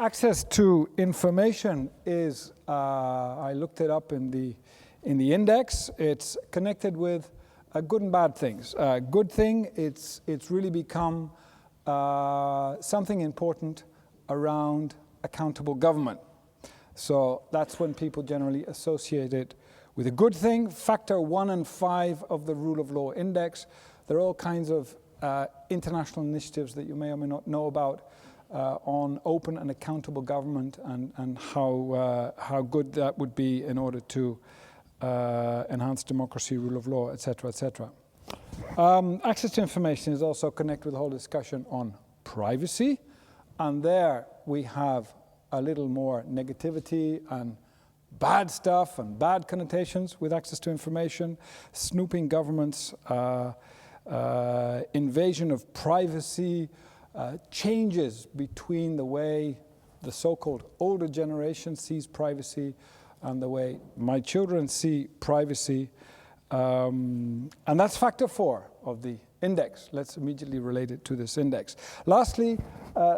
Access to information is, I looked it up in the index. It's connected with good and bad things. Good thing, it's really become something important around accountable government. So that's when people generally associate it with a good thing. Factor 1 and 5 of the Rule of Law Index. There are all kinds of international initiatives that you may or may not know about on open and accountable government and how good that would be in order to enhance democracy, rule of law, etc., etc. Access to information is also connected with the whole discussion on privacy, and there we have a little more negativity and bad stuff and bad connotations with access to information, snooping governments, invasion of privacy, changes between the way the so-called older generation sees privacy and the way my children see privacy. And that's factor 4 of the index. Let's immediately relate it to this index. Lastly,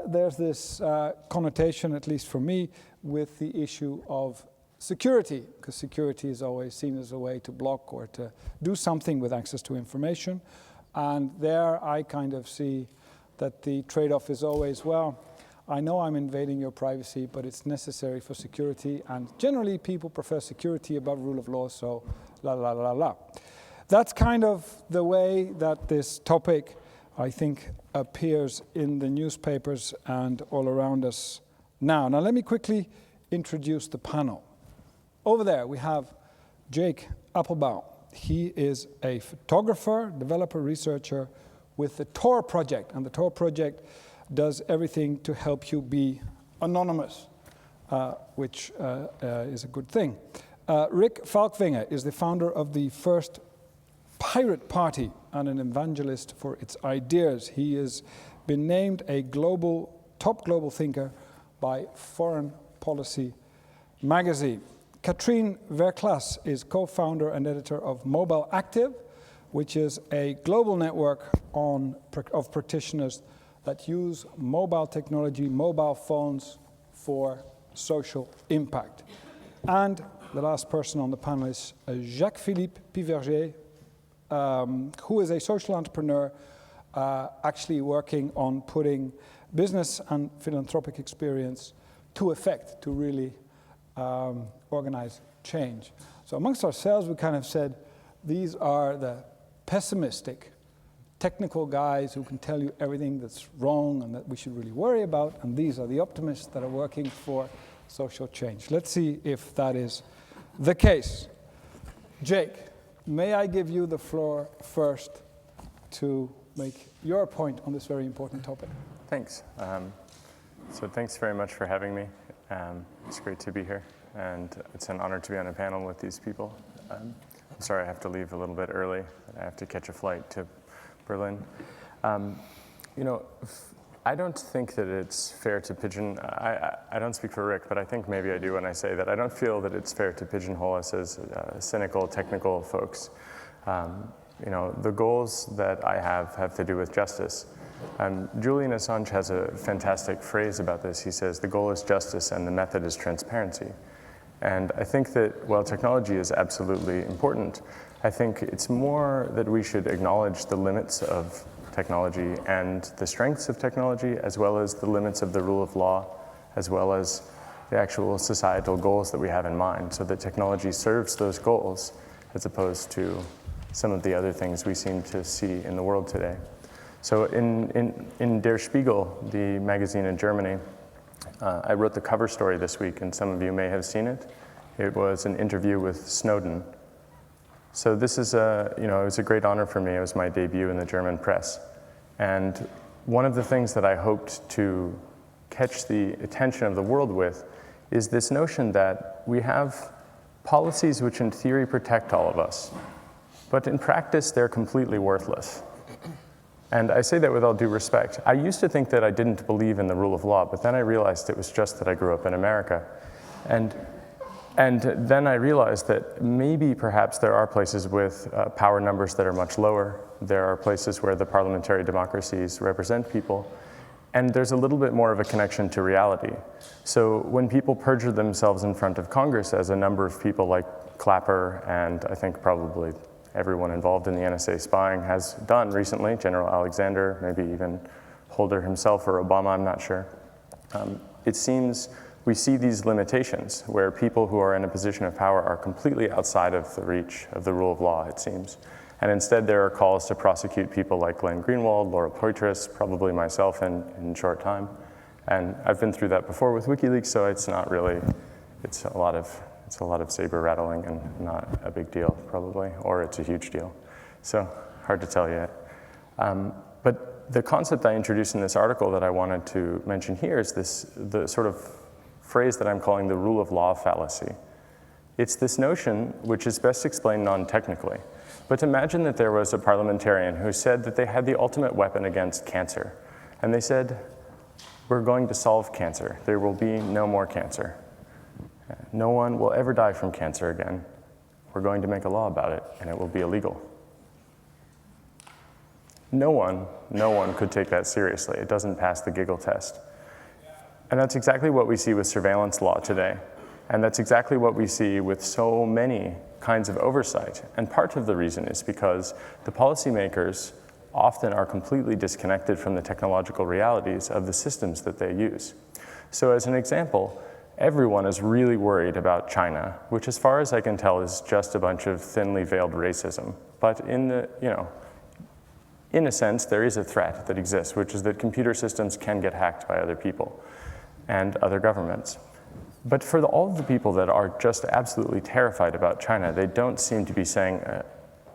there's this connotation, at least for me, with the issue of security, because security is always seen as a way to block or to do something with access to information. And there I kind of see that the trade-off is always, well, I know I'm invading your privacy, but it's necessary for security, and generally people prefer security above rule of law, so la la la la. That's kind of the way that this topic, I think, appears in the newspapers and all around us now. Now let me quickly introduce the panel. Over there we have Jake Appelbaum. He is a photographer, developer, researcher with the Tor project, and the Tor project does everything to help you be anonymous, which is a good thing. Rick Falkvinge is the founder of the first pirate party and an evangelist for its ideas. He has been named a top global thinker by Foreign Policy magazine. Katrin Verclas is co-founder and editor of Mobile Active, which is a global network of practitioners that use mobile technology, mobile phones for social impact. And the last person on the panel is Jacques-Philippe Piverger, who is a social entrepreneur actually working on putting business and philanthropic experience to effect, to really organize change. So amongst ourselves, we kind of said, these are the pessimistic, technical guys who can tell you everything that's wrong and that we should really worry about, and these are the optimists that are working for social change. Let's see if that is the case. Jake, may I give you the floor first to make your point on this very important topic? Thanks. So thanks very much for having me. It's great to be here, and it's an honor to be on a panel with these people. I'm sorry I have to leave a little bit early. I have to catch a flight to Berlin. You know, I don't think that it's fair to I don't speak for Rick, but I think maybe I do when I say that I don't feel that it's fair to pigeonhole us as cynical, technical folks. You know, the goals that I have to do with justice. Julian Assange has a fantastic phrase about this. He says, the goal is justice and the method is transparency. And I think that while technology is absolutely important, I think it's more that we should acknowledge the limits of technology and the strengths of technology, as well as the limits of the rule of law, as well as the actual societal goals that we have in mind, so that technology serves those goals, as opposed to some of the other things we seem to see in the world today. So in Der Spiegel, the magazine in Germany, I wrote the cover story this week, and some of you may have seen it. It was an interview with Snowden. So this is it was a great honor for me. It was my debut in the German press. And one of the things that I hoped to catch the attention of the world with is this notion that we have policies which in theory protect all of us, but in practice they're completely worthless. And I say that with all due respect. I used to think that I didn't believe in the rule of law, but then I realized it was just that I grew up in America. And then I realized that maybe perhaps there are places with power numbers that are much lower. There are places where the parliamentary democracies represent people. And there's a little bit more of a connection to reality. So when people perjure themselves in front of Congress, as a number of people like Clapper and I think probably everyone involved in the NSA spying has done recently, General Alexander, maybe even Holder himself or Obama, I'm not sure. It seems we see these limitations where people who are in a position of power are completely outside of the reach of the rule of law, it seems. And instead there are calls to prosecute people like Glenn Greenwald, Laura Poitras, probably myself in short time. And I've been through that before with WikiLeaks, so it's not really, it's a lot of saber rattling and not a big deal probably, or it's a huge deal. So hard to tell yet. But the concept I introduced in this article that I wanted to mention here is the sort of phrase that I'm calling the rule of law fallacy. It's this notion which is best explained non-technically. But imagine that there was a parliamentarian who said that they had the ultimate weapon against cancer. And they said, we're going to solve cancer. There will be no more cancer. No one will ever die from cancer again. We're going to make a law about it, and it will be illegal. No one could take that seriously. It doesn't pass the giggle test. And that's exactly what we see with surveillance law today. And that's exactly what we see with so many kinds of oversight. And part of the reason is because the policymakers often are completely disconnected from the technological realities of the systems that they use. So as an example, everyone is really worried about China, which as far as I can tell is just a bunch of thinly veiled racism. But in a sense, there is a threat that exists, which is that computer systems can get hacked by other people and other governments. But for all of the people that are just absolutely terrified about China, they don't seem to be saying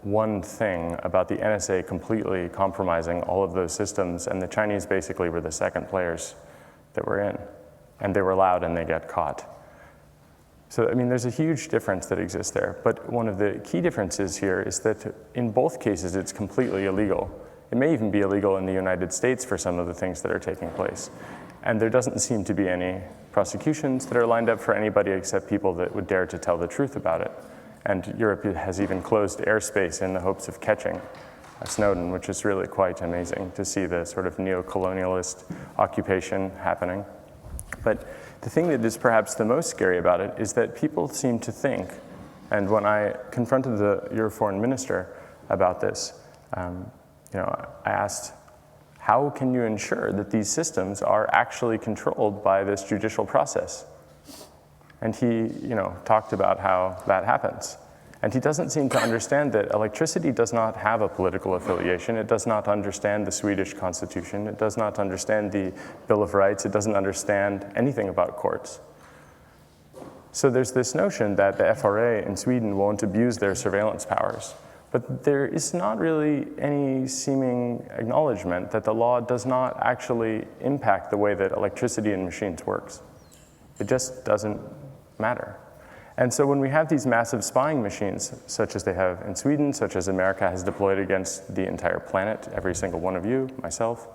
one thing about the NSA completely compromising all of those systems, and the Chinese basically were the second players that were in. And they were loud and they got caught. So, I mean, there's a huge difference that exists there. But one of the key differences here is that in both cases, it's completely illegal. It may even be illegal in the United States for some of the things that are taking place. And there doesn't seem to be any prosecutions that are lined up for anybody except people that would dare to tell the truth about it. And Europe has even closed airspace in the hopes of catching Snowden, which is really quite amazing to see the sort of neo-colonialist occupation happening. But the thing that is perhaps the most scary about it is that people seem to think, and when I confronted your foreign minister about this, I asked, how can you ensure that these systems are actually controlled by this judicial process? And he, talked about how that happens. And he doesn't seem to understand that electricity does not have a political affiliation. It does not understand the Swedish constitution. It does not understand the Bill of Rights. It doesn't understand anything about courts. So there's this notion that the FRA in Sweden won't abuse their surveillance powers. But there is not really any seeming acknowledgement that the law does not actually impact the way that electricity in machines works. It just doesn't matter. And so when we have these massive spying machines, such as they have in Sweden, such as America has deployed against the entire planet, every single one of you, myself,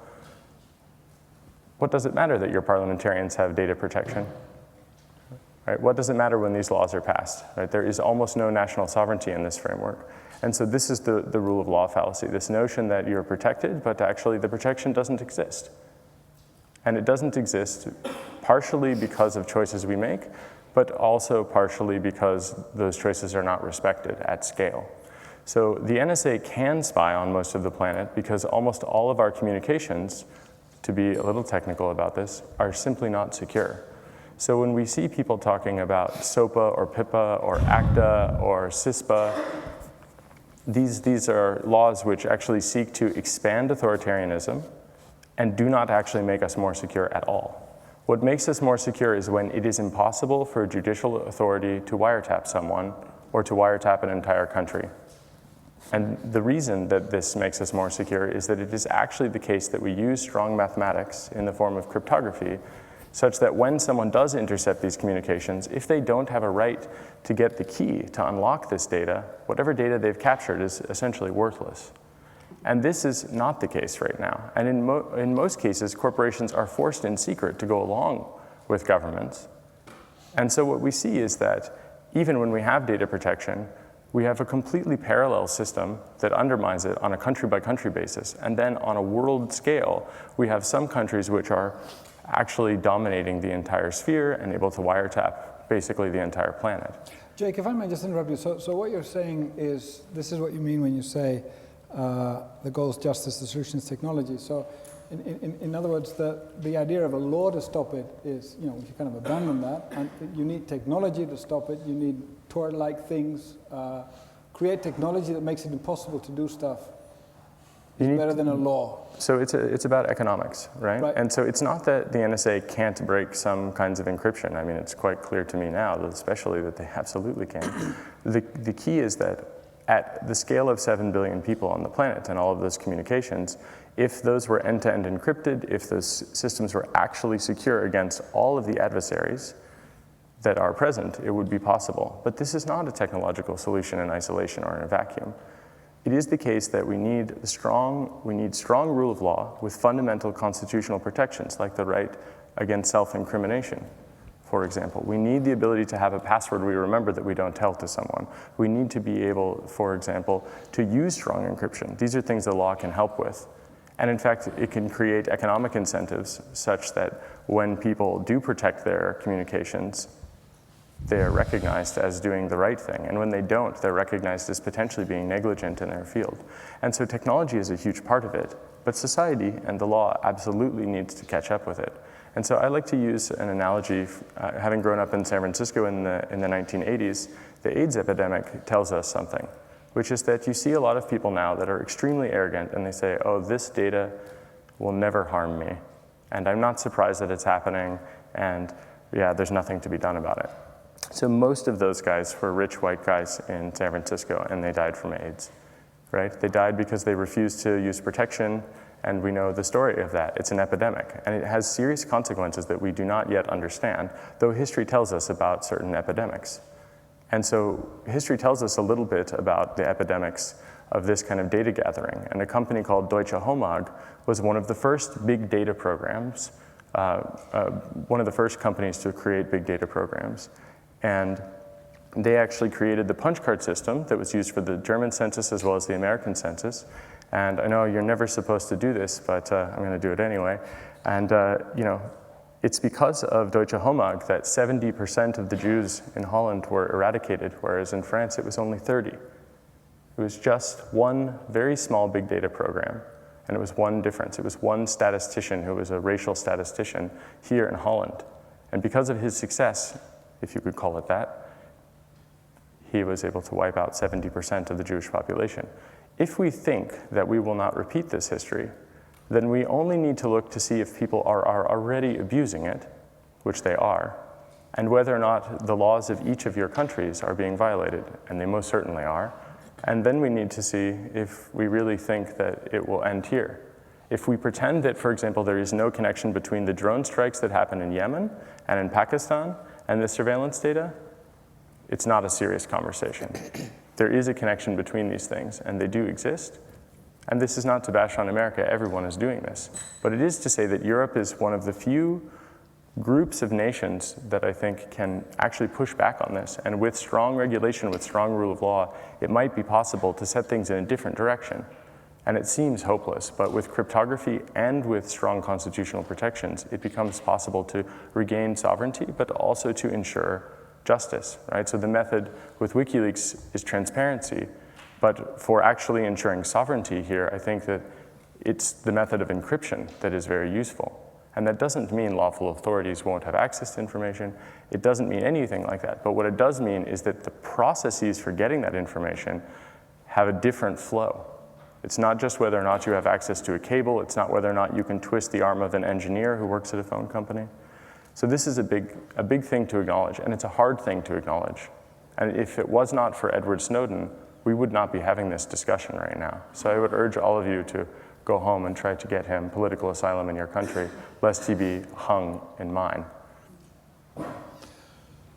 what does it matter that your parliamentarians have data protection? Right? What does it matter when these laws are passed? Right? There is almost no national sovereignty in this framework. And so this is the rule of law fallacy, this notion that you're protected, but actually the protection doesn't exist. And it doesn't exist partially because of choices we make, but also partially because those choices are not respected at scale. So the NSA can spy on most of the planet because almost all of our communications, to be a little technical about this, are simply not secure. So when we see people talking about SOPA or PIPA or ACTA or CISPA, these are laws which actually seek to expand authoritarianism and do not actually make us more secure at all. What makes us more secure is when it is impossible for judicial authority to wiretap someone or to wiretap an entire country. And the reason that this makes us more secure is that it is actually the case that we use strong mathematics in the form of cryptography such that when someone does intercept these communications, if they don't have a right to get the key to unlock this data, whatever data they've captured is essentially worthless. And this is not the case right now. And in most cases, corporations are forced in secret to go along with governments. And so what we see is that even when we have data protection, We have a completely parallel system that undermines it on a country-by-country basis. And then on a world scale, we have some countries which are actually dominating the entire sphere and able to wiretap basically the entire planet. Jake, if I may just interrupt you. So what you're saying is, this is what you mean when you say the goal is justice, the solution is technology. So in other words, the idea of a law to stop it is, you kind of abandon that, and you need technology to stop it. You need Tor-like things, create technology that makes it impossible to do stuff. It's better than a law. So it's about economics, right? And so it's not that the NSA can't break some kinds of encryption. I mean, it's quite clear to me now, especially that they absolutely can. The key is that at the scale of 7 billion people on the planet and all of those communications, if those were end-to-end encrypted, if those systems were actually secure against all of the adversaries that are present, it would be possible. But this is not a technological solution in isolation or in a vacuum. It is the case that we need strong rule of law with fundamental constitutional protections, like the right against self-incrimination, for example. We need the ability to have a password we remember that we don't tell to someone. We need to be able, for example, to use strong encryption. These are things the law can help with. And in fact, it can create economic incentives such that when people do protect their communications, they're recognized as doing the right thing. And when they don't, they're recognized as potentially being negligent in their field. And so technology is a huge part of it, but society and the law absolutely needs to catch up with it. And so I like to use an analogy, having grown up in San Francisco in the 1980s, the AIDS epidemic tells us something, which is that you see a lot of people now that are extremely arrogant, and they say, oh, this data will never harm me. And I'm not surprised that it's happening, and yeah, there's nothing to be done about it. So most of those guys were rich white guys in San Francisco, and they died from AIDS, right? They died because they refused to use protection, and we know the story of that. It's an epidemic, and it has serious consequences that we do not yet understand, though history tells us about certain epidemics. And so history tells us a little bit about the epidemics of this kind of data gathering, and a company called Deutsche Homag was one of the first big data programs, one of the first companies to create big data programs. And they actually created the punch card system that was used for the German census as well as the American census. And I know you're never supposed to do this, but I'm going to do it anyway. And it's because of Deutsche Homag that 70% of the Jews in Holland were eradicated, whereas in France it was only 30. It was just one very small big data program, and it was one difference. It was one statistician who was a racial statistician here in Holland. And because of his success, if you could call it that, he was able to wipe out 70% of the Jewish population. If we think that we will not repeat this history, then we only need to look to see if people are already abusing it, which they are, and whether or not the laws of each of your countries are being violated, and they most certainly are. And then we need to see if we really think that it will end here. If we pretend that, for example, there is no connection between the drone strikes that happen in Yemen and in Pakistan and the surveillance data, it's not a serious conversation. There is a connection between these things, and they do exist. And this is not to bash on America, everyone is doing this. But it is to say that Europe is one of the few groups of nations that I think can actually push back on this. And with strong regulation, with strong rule of law, it might be possible to set things in a different direction. And it seems hopeless, but with cryptography and with strong constitutional protections, it becomes possible to regain sovereignty, but also to ensure justice, right? So the method with WikiLeaks is transparency, but for actually ensuring sovereignty here, I think that it's the method of encryption that is very useful. And that doesn't mean lawful authorities won't have access to information. It doesn't mean anything like that. But what it does mean is that the processes for getting that information have a different flow. It's not just whether or not you have access to a cable. It's not whether or not you can twist the arm of an engineer who works at a phone company. So this is a big thing to acknowledge, and it's a hard thing to acknowledge. And if it was not for Edward Snowden, we would not be having this discussion right now. So I would urge all of you to go home and try to get him political asylum in your country, lest he be hung in mine.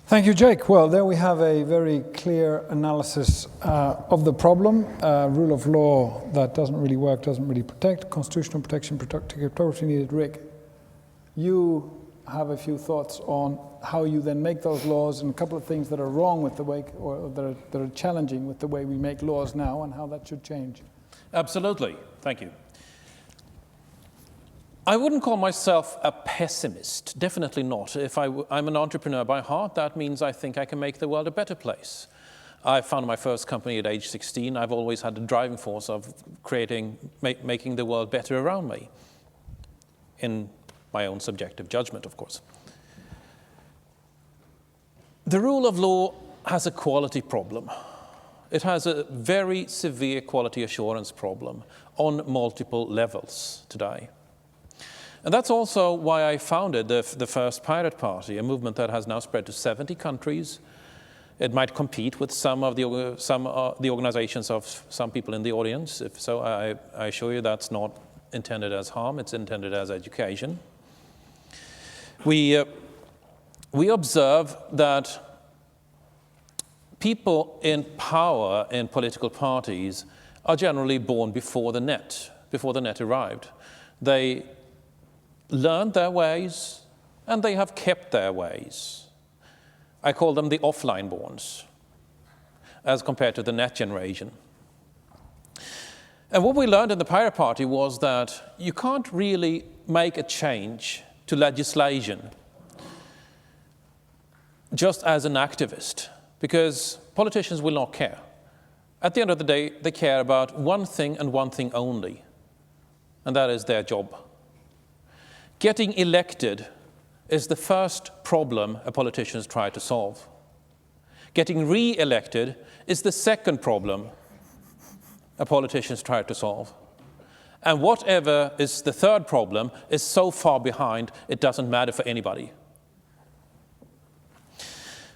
Thank you, Jake. Well, there we have a very clear analysis of the problem. Rule of law that doesn't really work, doesn't really protect. Constitutional protection, cryptography needed. Rick, you have a few thoughts on how you then make those laws and a couple of things that are wrong with the way, or that are challenging with the way we make laws now and how that should change. Absolutely. Thank you. I wouldn't call myself a pessimist, definitely not. If I'm an entrepreneur by heart, that means I think I can make the world a better place. I founded my first company at age 16. I've always had the driving force of making the world better around me, in my own subjective judgment, of course. The rule of law has a quality problem. It has a very severe quality assurance problem on multiple levels today. And that's also why I founded the first Pirate Party, a movement that has now spread to 70 countries. It might compete with some of the organizations of some people in the audience. If so, I assure you that's not intended as harm, it's intended as education. We observe that people in power in political parties are generally born before the net arrived. They learned their ways, and they have kept their ways. I call them the offline borns, as compared to the net generation. And what we learned in the Pirate Party was that you can't really make a change to legislation just as an activist, because politicians will not care. At the end of the day, they care about one thing and one thing only, and that is their job. Getting elected is the first problem a politician tries to solve. Getting re-elected is the second problem a politician tries to solve. And whatever is the third problem is so far behind, it doesn't matter for anybody.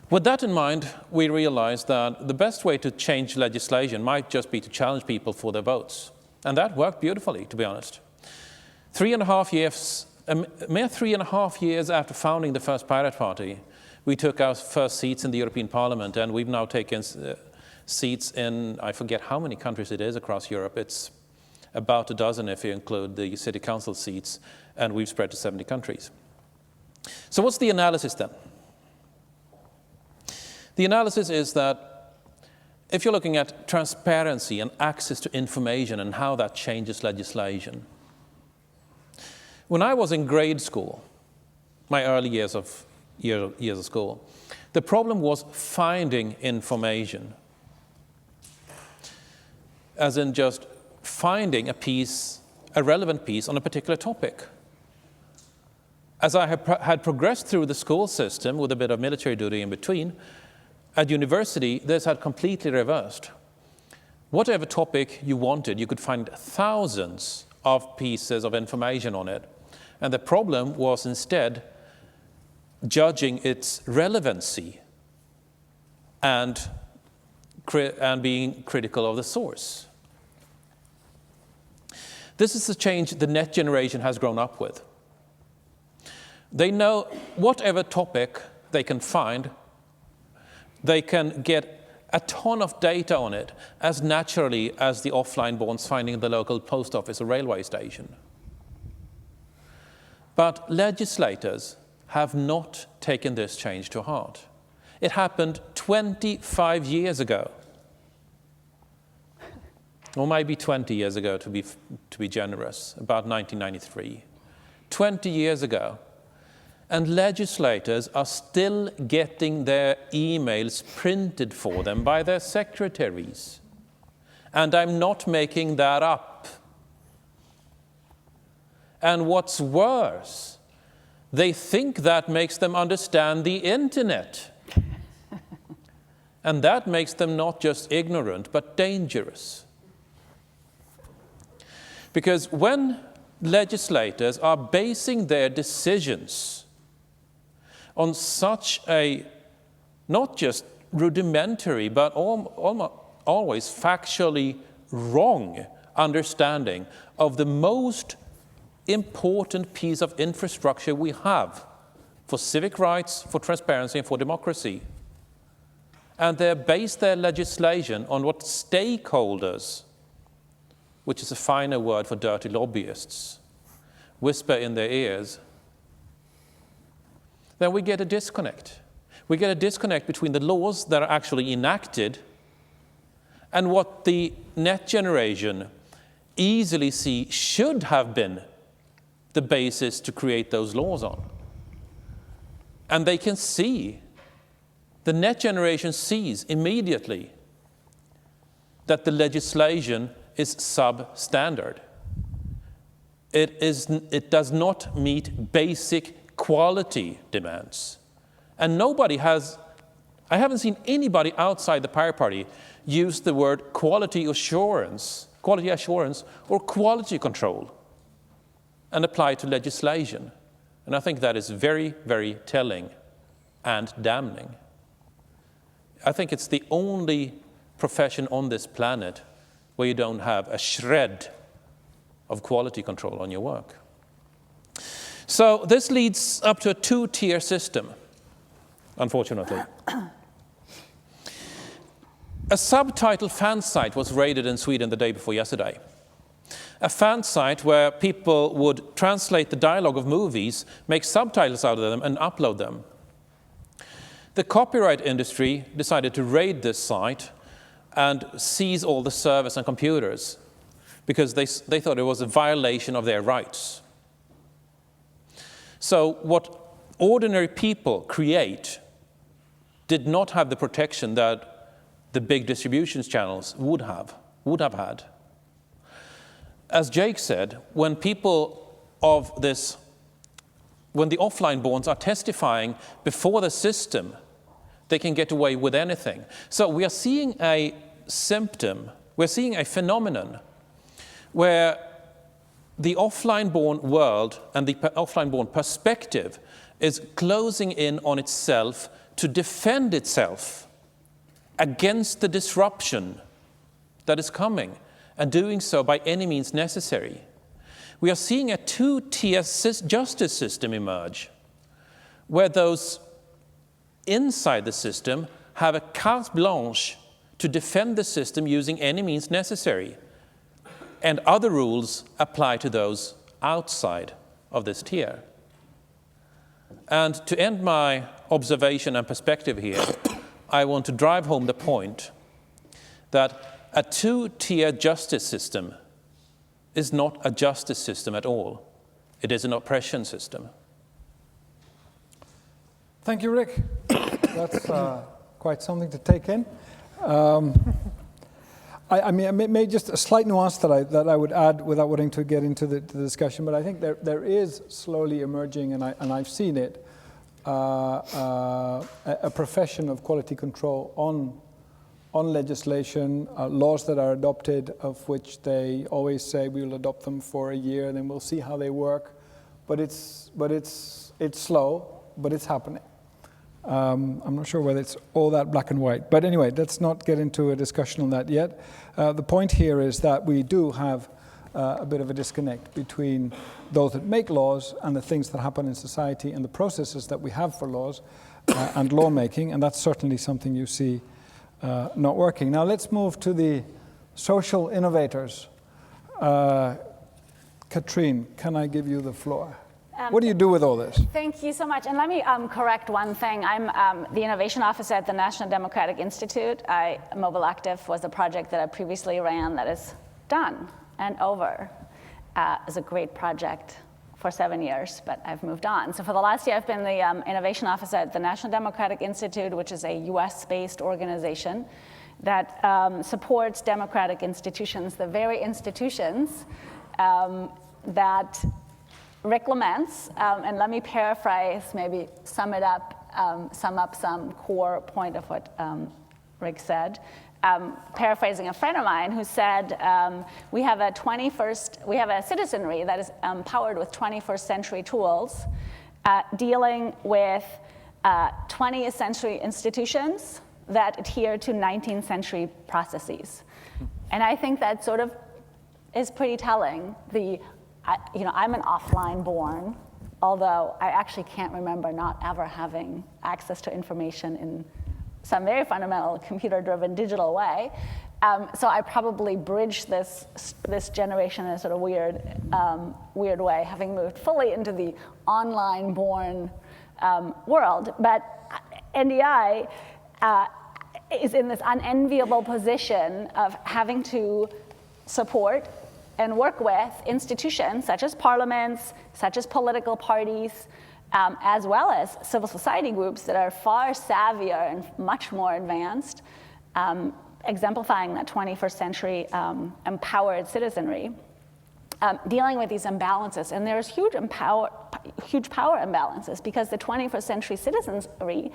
With that in mind, we realized that the best way to change legislation might just be to challenge people for their votes. And that worked beautifully, to be honest. 3.5 years, a mere 3.5 years after founding the first Pirate Party, we took our first seats in the European Parliament, and we've now taken seats in, I forget how many countries it is across Europe. It's about a dozen if you include the city council seats, and we've spread to 70 countries. So what's the analysis then? The analysis is that if you're looking at transparency and access to information and how that changes legislation, when I was in grade school, my early years of school, the problem was finding information, as in just finding a relevant piece on a particular topic. As I had progressed through the school system with a bit of military duty in between, at university, this had completely reversed. Whatever topic you wanted, you could find thousands of pieces of information on it. And the problem was instead judging its relevancy and being critical of the source. This is the change the net generation has grown up with. They know whatever topic they can find, they can get a ton of data on it as naturally as the offline bonds finding the local post office or railway station. But legislators have not taken this change to heart. It happened 25 years ago. Or maybe 20 years ago, to be generous, about 1993. 20 years ago. And legislators are still getting their emails printed for them by their secretaries. And I'm not making that up. And what's worse, they think that makes them understand the internet. And that makes them not just ignorant, but dangerous. Because when legislators are basing their decisions on such a, not just rudimentary, but always factually wrong understanding of the most important piece of infrastructure we have for civic rights, for transparency, and for democracy. And they base their legislation on what stakeholders, which is a finer word for dirty lobbyists, whisper in their ears. then we get a disconnect. We get a disconnect between the laws that are actually enacted and what the next generation easily see should have been the basis to create those laws on. And they can see, the next generation sees immediately that the legislation is substandard. It does not meet basic quality demands. And I haven't seen anybody outside the Pirate Party use the word quality assurance or quality control and apply to legislation. And I think that is very, very telling and damning. I think it's the only profession on this planet where you don't have a shred of quality control on your work. So this leads up to a two-tier system, unfortunately. A subtitle fan site was raided in Sweden the day before yesterday. A fan site where people would translate the dialogue of movies, make subtitles out of them, and upload them. The copyright industry decided to raid this site and seize all the servers and computers because they thought it was a violation of their rights. So what ordinary people create did not have the protection that the big distribution channels would have had. As Jake said, when the offline borns are testifying before the system, they can get away with anything. So we are seeing a symptom, we're seeing a phenomenon where the offline-born world and the offline-born perspective is closing in on itself to defend itself against the disruption that is coming, and doing so by any means necessary. We are seeing a two-tier justice system emerge, where those inside the system have a carte blanche to defend the system using any means necessary, and other rules apply to those outside of this tier. And to end my observation and perspective here, I want to drive home the point that a two-tier justice system is not a justice system at all. It is an oppression system. Thank you, Rick. That's quite something to take in. I may just a slight nuance that I would add without wanting to get into the discussion, but I think there is slowly emerging, and I've seen it, a profession of quality control on legislation, laws that are adopted, of which they always say we will adopt them for a year, and then we'll see how they work. But it's slow, but it's happening. I'm not sure whether it's all that black and white. But anyway, let's not get into a discussion on that yet. The point here is that we do have a bit of a disconnect between those that make laws and the things that happen in society and the processes that we have for laws and lawmaking, and that's certainly something you see not working. Now let's move to the social innovators. Katrin, can I give you the floor? What do you do with all this? Thank you so much. And let me correct one thing. I'm the innovation officer at the National Democratic Institute. Mobile Active was a project that I previously ran that is done and over. It was a great project for 7 years, but I've moved on. So for the last year, I've been the innovation officer at the National Democratic Institute, which is a US-based organization that supports democratic institutions, the very institutions that Rick laments, and let me paraphrase, maybe sum up some core point of what Rick said. Paraphrasing a friend of mine who said, we have a citizenry that is empowered with 21st century tools, dealing with 20th century institutions that adhere to 19th century processes. And I think that sort of is pretty telling. I'm an offline born, although I actually can't remember not ever having access to information in some very fundamental computer-driven digital way. So I probably bridged this generation in a sort of weird way, having moved fully into the online-born world. But NDI is in this unenviable position of having to support and work with institutions such as parliaments, such as political parties, as well as civil society groups that are far savvier and much more advanced, exemplifying that 21st century empowered citizenry, dealing with these imbalances. And there's huge power imbalances because the 21st century citizenry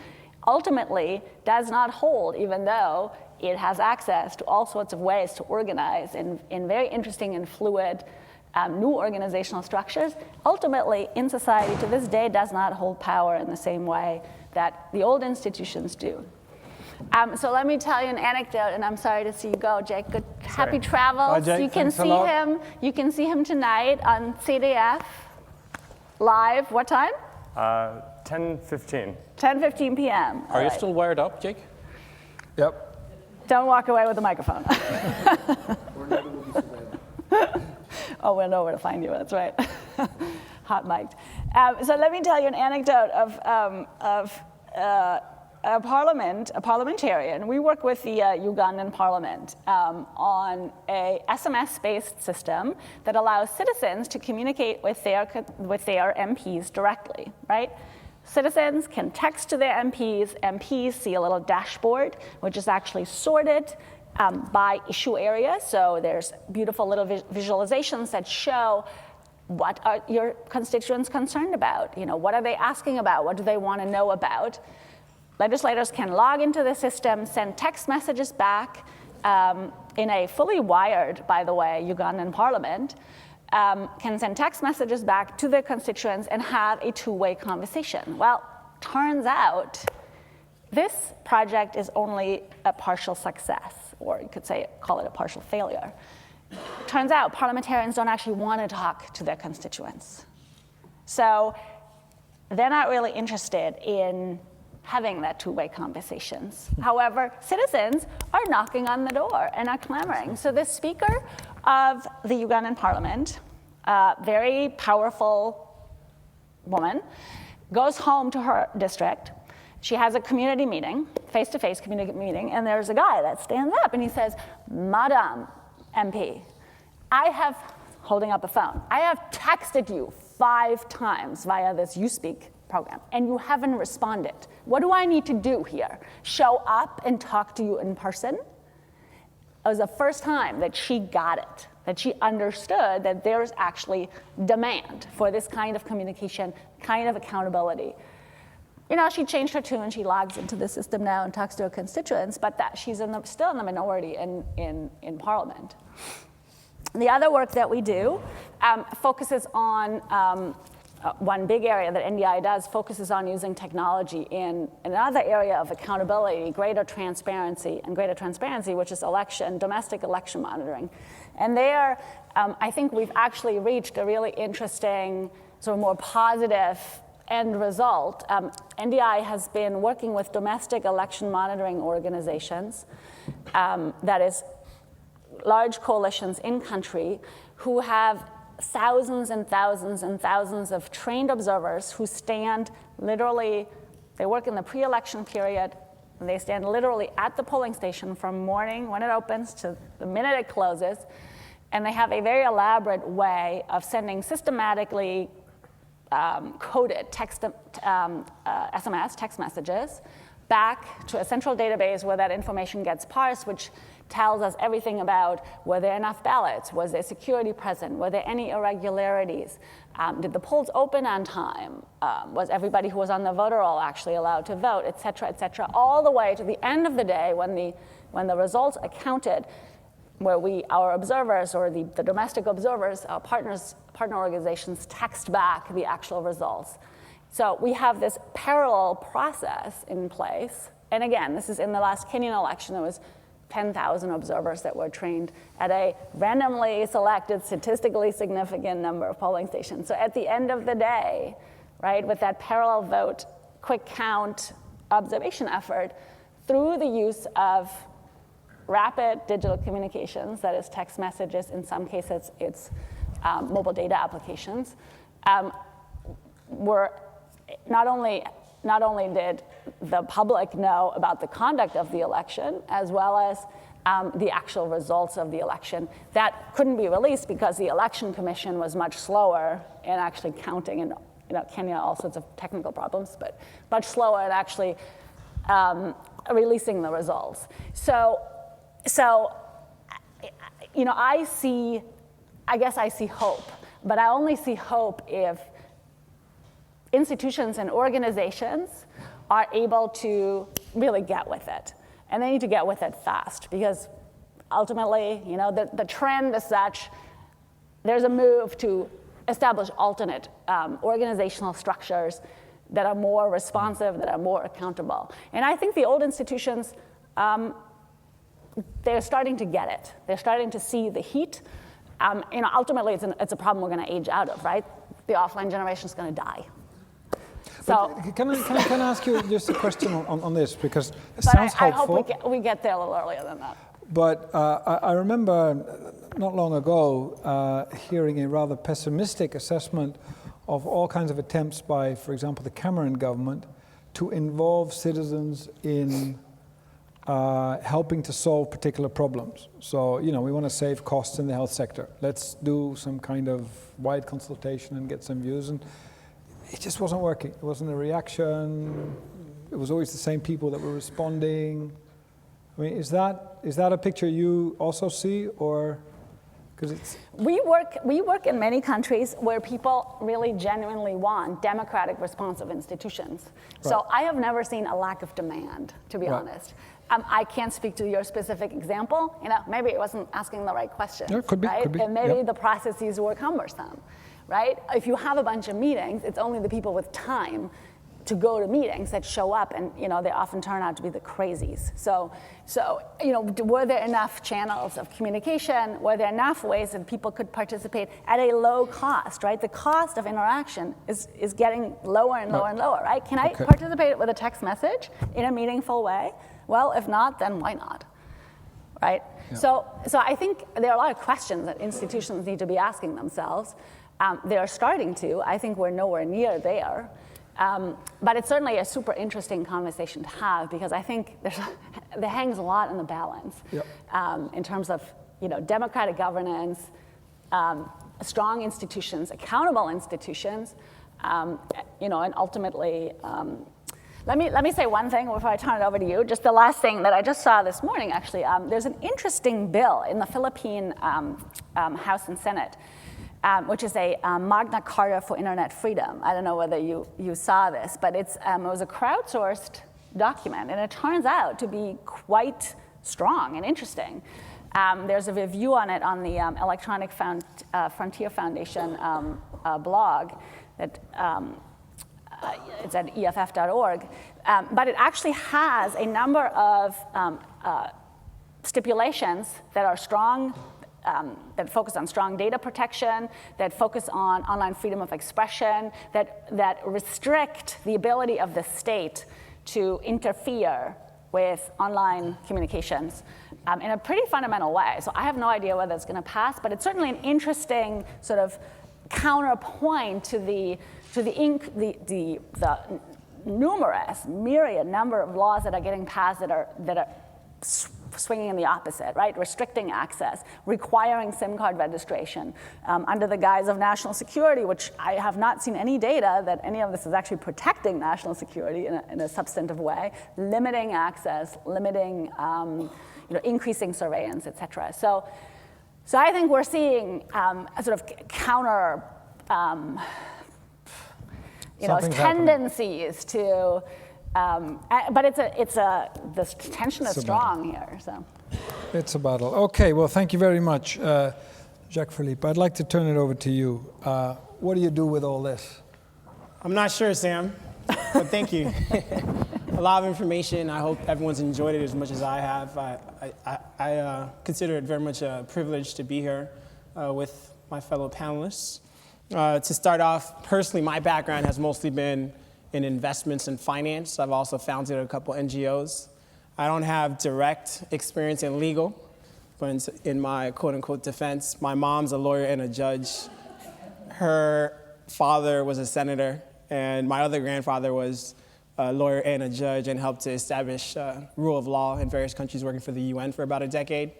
ultimately does not hold, even though it has access to all sorts of ways to organize in very interesting and fluid new organizational structures. Ultimately, in society to this day does not hold power in the same way that the old institutions do. So let me tell you an anecdote, and I'm sorry to see you go, Jake. Good, happy travels. Bye, Jake. You can Thanks a see lot. him. You can see him tonight on CDF live. What time? 10:15. 10:15 p.m. Are you still wired up, Jake? Yep. Don't walk away with the microphone. Oh, we'll know where to find you. That's right. Hot mic'd. So let me tell you an anecdote of a parliamentarian. We work with the Ugandan parliament on a SMS-based system that allows citizens to communicate with their MPs directly, right? Citizens can text to their MPs. MPs see a little dashboard, which is actually sorted by issue area. So there's beautiful little visualizations that show what are your constituents concerned about? You know, what are they asking about? What do they want to know about? Legislators can log into the system, send text messages back in a fully wired, by the way, Ugandan parliament, can send text messages back to their constituents and have a two-way conversation. Well, turns out this project is only a partial success, or you could call it a partial failure. Turns out parliamentarians don't actually want to talk to their constituents. So they're not really interested in having that two-way conversations. However, citizens are knocking on the door and are clamoring. So the Speaker of the Ugandan Parliament, very powerful woman, goes home to her district. She has a community meeting, face-to-face community meeting, and there's a guy that stands up and he says, Madam MP, I have, holding up a phone, I have texted you 5 times via this YouSpeak program, and you haven't responded. What do I need to do here? Show up and talk to you in person? It was the first time that she got it, that she understood that there's actually demand for this kind of communication, kind of accountability. You know, she changed her tune, she logs into the system now and talks to her constituents, but that she's still in the minority in Parliament. The other work that we do focuses on one big area that NDI does focuses on using technology in another area of accountability, greater transparency, which is domestic election monitoring. And there, I think we've actually reached a really interesting, sort of more positive end result. NDI has been working with domestic election monitoring organizations, that is, large coalitions in country who have thousands and thousands and thousands of trained observers who stand literally, they work in the pre-election period, and they stand literally at the polling station from morning when it opens to the minute it closes, and they have a very elaborate way of sending systematically coded SMS, text messages, back to a central database where that information gets parsed, which tells us everything about were there enough ballots, was there security present, were there any irregularities, did the polls open on time, was everybody who was on the voter roll actually allowed to vote, et cetera, all the way to the end of the day when the results are counted, where our observers or the domestic observers, our partner organizations text back the actual results. So we have this parallel process in place. And again, this is in the last Kenyan election. There was 10,000 observers that were trained at a randomly selected, statistically significant number of polling stations. So at the end of the day, right, with that parallel vote, quick count, observation effort, through the use of rapid digital communications, that is text messages, in some cases it's mobile data applications, we're not only did the public know about the conduct of the election, as well as the actual results of the election. That couldn't be released because the Election Commission was much slower in actually counting, and Kenya, all sorts of technical problems, but much slower in actually releasing the results. So I guess I see hope, but I only see hope if institutions and organizations are able to really get with it. And they need to get with it fast, because ultimately, the trend is such, there's a move to establish alternate organizational structures that are more responsive, that are more accountable. And I think the old institutions, they're starting to get it. They're starting to see the heat. Ultimately, it's a problem we're going to age out of, right? The offline generation is going to die. So, can I ask you just a question on this, because it sounds hopeful. I hope we get there a little earlier than that. But I remember not long ago hearing a rather pessimistic assessment of all kinds of attempts by, for example, the Cameron government to involve citizens in helping to solve particular problems. So, we want to save costs in the health sector. Let's do some kind of wide consultation and get some views. And it just wasn't working. It wasn't a reaction. It was always the same people that were responding. I mean, is that a picture you also see, or because it's? We work in many countries where people really genuinely want democratic, responsive institutions. Right. So I have never seen a lack of demand, to be honest. I can't speak to your specific example. Maybe it wasn't asking the right question. Yeah, could be. Right? Could be. And maybe the processes were cumbersome. Right? If you have a bunch of meetings, it's only the people with time to go to meetings that show up, and they often turn out to be the crazies. So were there enough channels of communication? Were there enough ways that people could participate at a low cost? Right? The cost of interaction is getting lower and lower and lower. Right? Can I participate with a text message in a meaningful way? Well, if not, then why not? Right? Yeah. So I think there are a lot of questions that institutions need to be asking themselves. They are starting to. I think we're nowhere near there. But it's certainly a super interesting conversation to have, because I think there hangs a lot in the balance. Yep. In terms of democratic governance, strong institutions, accountable institutions, and ultimately. Let me say one thing before I turn it over to you. Just the last thing that I just saw this morning, actually. There's an interesting bill in the Philippine House and Senate, which is a Magna Carta for Internet Freedom. I don't know whether you saw this, but it was a crowdsourced document, and it turns out to be quite strong and interesting. There's a review on it on the Electronic Frontier Foundation blog that it's at EFF.org, but it actually has a number of stipulations that are strong, that focus on strong data protection, that focus on online freedom of expression, that restrict the ability of the state to interfere with online communications in a pretty fundamental way. So I have no idea whether it's going to pass, but it's certainly an interesting sort of counterpoint to the numerous myriad number of laws that are getting passed that are swinging in the opposite, right? Restricting access, requiring SIM card registration under the guise of national security, which I have not seen any data that any of this is actually protecting national security in a substantive way, limiting access, limiting, increasing surveillance, et cetera. So I think we're seeing a sort of counter, tendencies to. But the tension is strong here. So it's a battle. Okay, well, thank you very much, Jacques-Philippe. I'd like to turn it over to you. What do you do with all this? I'm not sure, Sam, but thank you. A lot of information. I hope everyone's enjoyed it as much as I have. I consider it very much a privilege to be here with my fellow panelists. To start off, personally, my background has mostly been in investments and finance. I've also founded a couple NGOs. I don't have direct experience in legal, but in my quote-unquote defense, my mom's a lawyer and a judge. Her father was a senator, and my other grandfather was a lawyer and a judge and helped to establish rule of law in various countries, working for the UN for about a decade.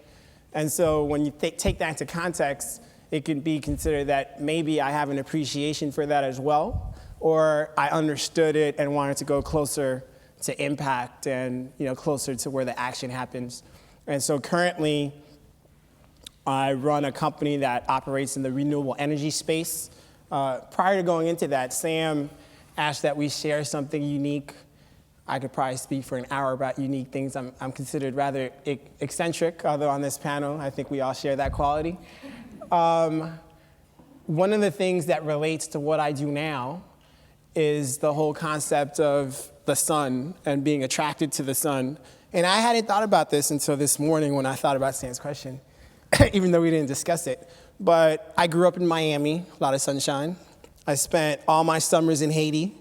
And so when you take that into context, it can be considered that maybe I have an appreciation for that as well, or I understood it and wanted to go closer to impact and closer to where the action happens. And so currently, I run a company that operates in the renewable energy space. Prior to going into that, Sam asked that we share something unique. I could probably speak for an hour about unique things. I'm considered rather eccentric, although on this panel, I think we all share that quality. One of the things that relates to what I do now is the whole concept of the sun and being attracted to the sun. And I hadn't thought about this until this morning when I thought about Sam's question, even though we didn't discuss it. But I grew up in Miami, a lot of sunshine. I spent all my summers in Haiti,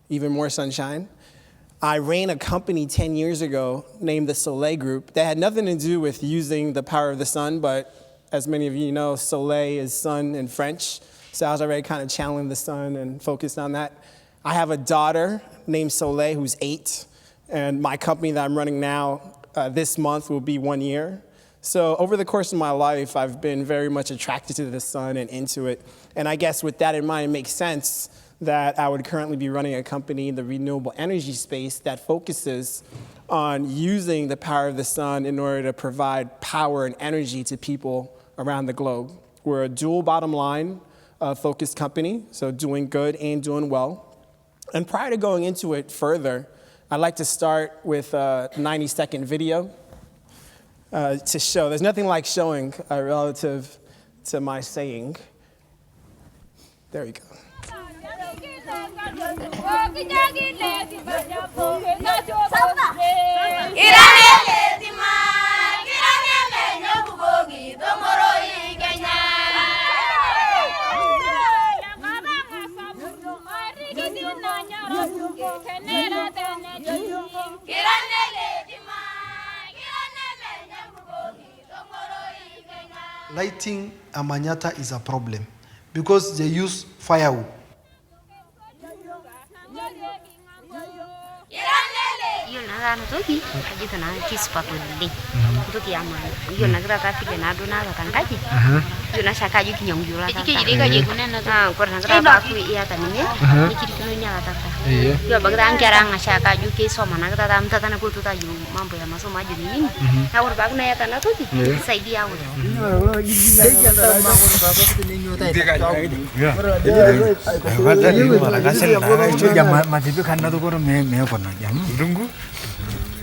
even more sunshine. I ran a company 10 years ago named the Soleil Group that had nothing to do with using the power of the sun, but as many of you know, Soleil is sun in French. So I was already kind of channeling the sun and focused on that. I have a daughter named Soleil who's 8, and my company that I'm running now this month will be 1 year. So over the course of my life, I've been very much attracted to the sun and into it. And I guess with that in mind, it makes sense that I would currently be running a company in the renewable energy space that focuses on using the power of the sun in order to provide power and energy to people around the globe. We're a dual bottom line focused company, so doing good and doing well. And prior to going into it further, I'd like to start with a 90-second video to show. There's nothing like showing relative to my saying. There you go. Lighting Amanyata is a problem because they use firewood.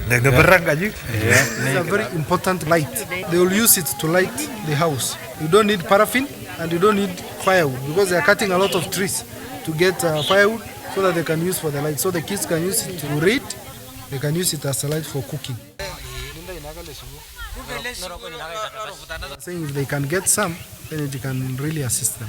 This is a very important light. They will use it to light the house. You don't need paraffin and you don't need firewood because they are cutting a lot of trees to get firewood so that they can use for the light. So the kids can use it to read, they can use it as a light for cooking. Saying if they can get some, then it can really assist them.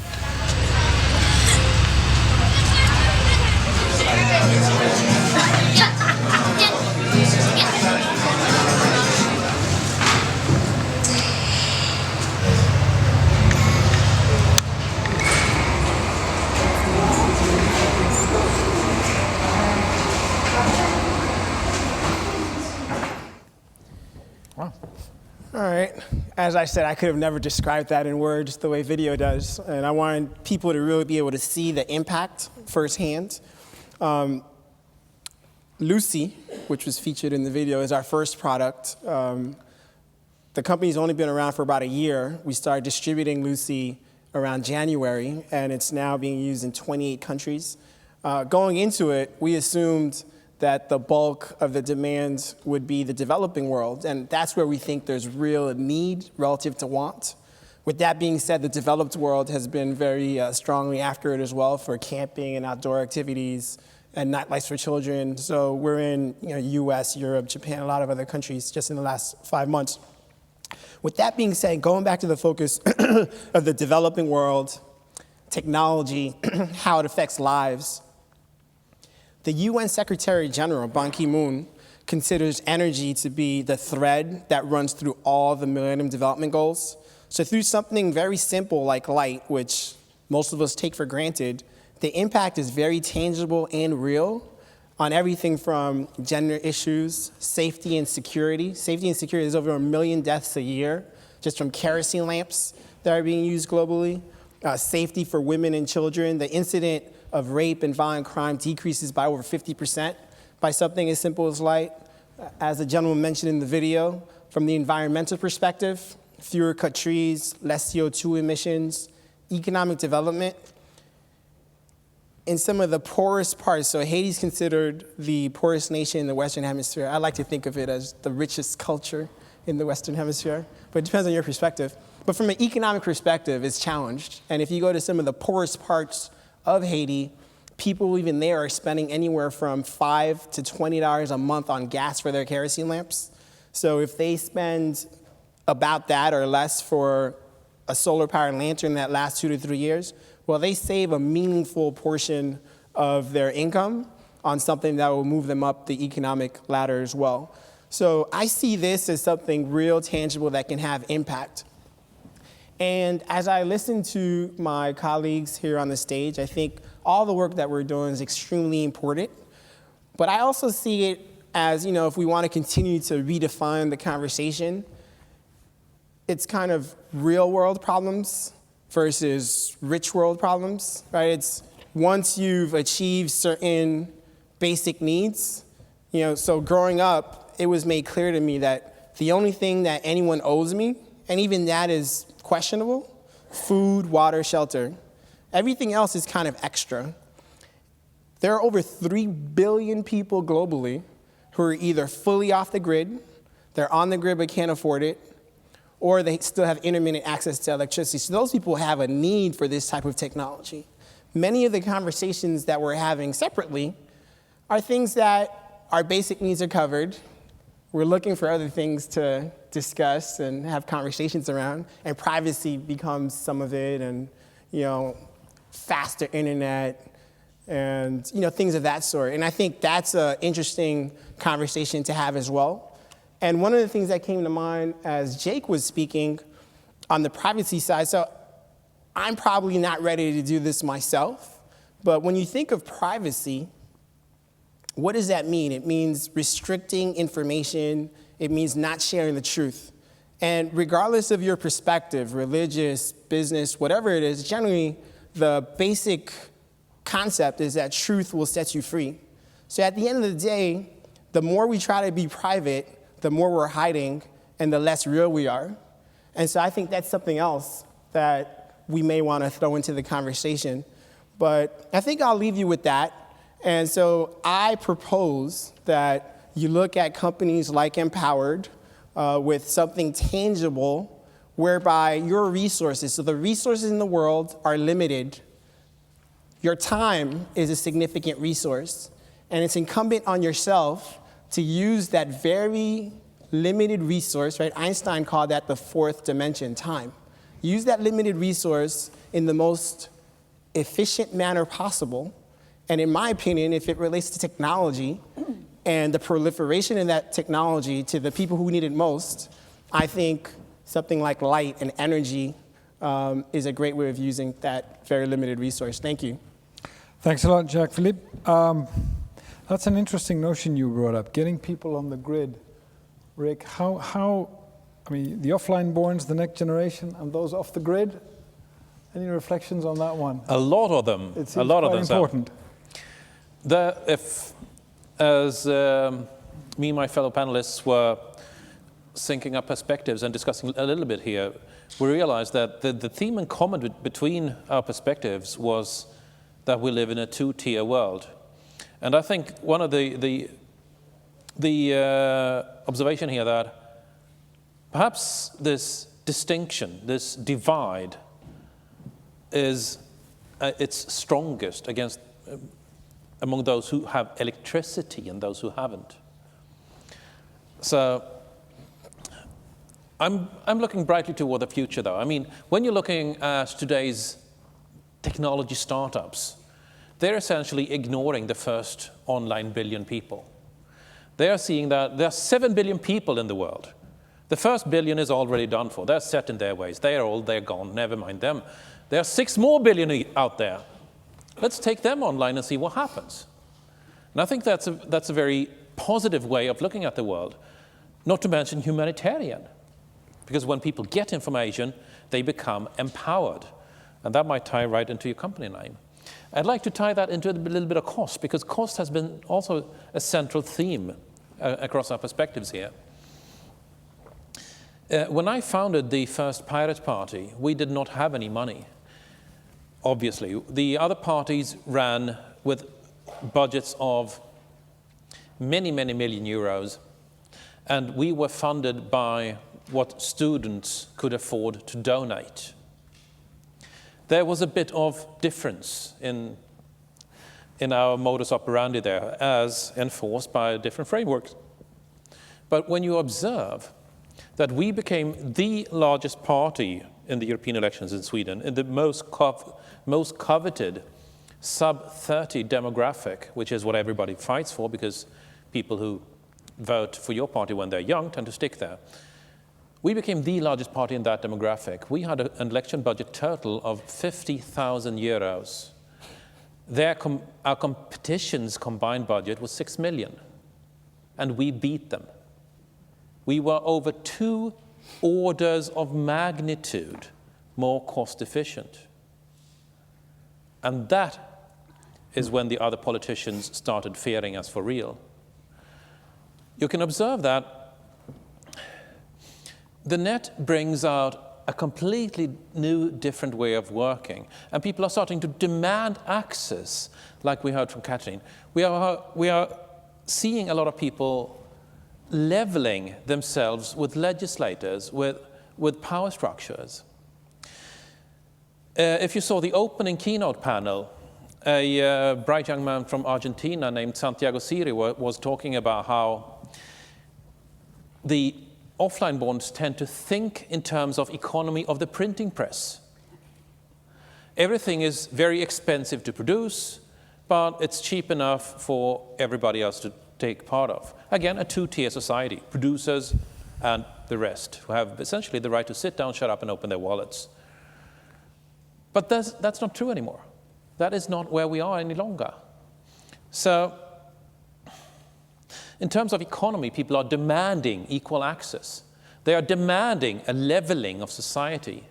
All right. As I said, I could have never described that in words the way video does. And I wanted people to really be able to see the impact firsthand. Lucy, which was featured in the video, is our first product. The company's only been around for about a year. We started distributing Lucy around January, and it's now being used in 28 countries. Going into it, we assumed that the bulk of the demand would be the developing world, and that's where we think there's real need relative to want. With that being said, the developed world has been very strongly after it as well for camping and outdoor activities and nightlife for children. So we're in US, Europe, Japan, a lot of other countries just in the last 5 months. With that being said, going back to the focus of the developing world, technology, how it affects lives, the UN Secretary General, Ban Ki-moon, considers energy to be the thread that runs through all the Millennium Development Goals. So through something very simple like light, which most of us take for granted, the impact is very tangible and real on everything from gender issues, safety and security. Safety and security, there's over 1 million deaths a year just from kerosene lamps that are being used globally. Safety for women and children. The incident of rape and violent crime decreases by over 50% by something as simple as light. As the gentleman mentioned in the video, from the environmental perspective, fewer cut trees, less CO2 emissions, economic development. In some of the poorest parts, so Haiti's considered the poorest nation in the Western Hemisphere. I like to think of it as the richest culture in the Western Hemisphere, but it depends on your perspective. But from an economic perspective, it's challenged. And if you go to some of the poorest parts of Haiti, people even there are spending anywhere from $5 to $20 a month on gas for their kerosene lamps. So if they spend about that or less for a solar-powered lantern that lasts 2 to 3 years, well, they save a meaningful portion of their income on something that will move them up the economic ladder as well. So I see this as something real, tangible that can have impact. And as I listen to my colleagues here on the stage, I think all the work that we're doing is extremely important. But I also see it as, if we want to continue to redefine the conversation, it's kind of real world problems versus rich world problems, right? It's once you've achieved certain basic needs, so growing up, it was made clear to me that the only thing that anyone owes me, and even that is questionable, food, water, shelter. Everything else is kind of extra. There are over 3 billion people globally who are either fully off the grid, they're on the grid but can't afford it, or they still have intermittent access to electricity. So those people have a need for this type of technology. Many of the conversations that we're having separately are things that our basic needs are covered. We're looking for other things to discuss and have conversations around, and privacy becomes some of it, and faster internet, and things of that sort. And I think that's an interesting conversation to have as well. And one of the things that came to mind as Jake was speaking on the privacy side, so I'm probably not ready to do this myself, but when you think of privacy, what does that mean? It means restricting information. It means not sharing the truth. And regardless of your perspective, religious, business, whatever it is, generally the basic concept is that truth will set you free. So at the end of the day, the more we try to be private, the more we're hiding and the less real we are. And so I think that's something else that we may want to throw into the conversation. But I think I'll leave you with that. And so I propose that you look at companies like MPOWERD with something tangible whereby your resources, so the resources in the world are limited. Your time is a significant resource, and it's incumbent on yourself to use that very limited resource, right? Einstein called that the fourth dimension, time. Use that limited resource in the most efficient manner possible. And in my opinion, if it relates to technology and the proliferation of that technology to the people who need it most, I think something like light and energy is a great way of using that very limited resource. Thank you. Thanks a lot, Jacques-Philippe. That's an interesting notion you brought up, getting people on the grid. Rick, how the offline borns, the next generation, and those off the grid? Any reflections on that one? A lot of them. It seems a lot quite of them. important. As me and my fellow panelists were syncing up perspectives and discussing a little bit here, we realized that the theme in common between our perspectives was that we live in a two-tier world. And I think one of the observation here that perhaps this distinction, this divide, is its strongest among those who have electricity and those who haven't. So I'm looking brightly toward the future, though. I mean, when you're looking at today's technology startups, they're essentially ignoring the first online billion people. They are seeing that there are 7 billion people in the world. The first billion is already done for. They're set in their ways. They're gone. Never mind them. There are 6 more billion out there. Let's take them online and see what happens. And I think that's a very positive way of looking at the world, not to mention humanitarian. Because when people get information, they become empowered. And that might tie right into your company name. I'd like to tie that into a little bit of cost, because cost has been also a central theme across our perspectives here. When I founded the first Pirate Party, we did not have any money, obviously. The other parties ran with budgets of many, many million euros, and we were funded by what students could afford to donate. There was a bit of difference in our modus operandi there, as enforced by different frameworks. But when you observe that we became the largest party in the European elections in Sweden, in the most coveted sub-30 demographic, which is what everybody fights for, because people who vote for your party when they're young tend to stick there. We became the largest party in that demographic. We had an election budget total of 50,000 euros. Our competition's combined budget was 6 million, and we beat them. We were over 2 orders of magnitude more cost efficient. And that is when the other politicians started fearing us for real. You can observe that the net brings out a completely new, different way of working, and people are starting to demand access, like we heard from Katrin. We are seeing a lot of people leveling themselves with legislators, with power structures. If you saw the opening keynote panel, a bright young man from Argentina named Santiago Siri was talking about how the offline bonds tend to think in terms of economy of the printing press. Everything is very expensive to produce, but it's cheap enough for everybody else to take part of. Again, a 2-tier society, producers and the rest, who have essentially the right to sit down, shut up, and open their wallets. But that's not true anymore. That is not where we are any longer. So, in terms of economy, people are demanding equal access. They are demanding a leveling of society.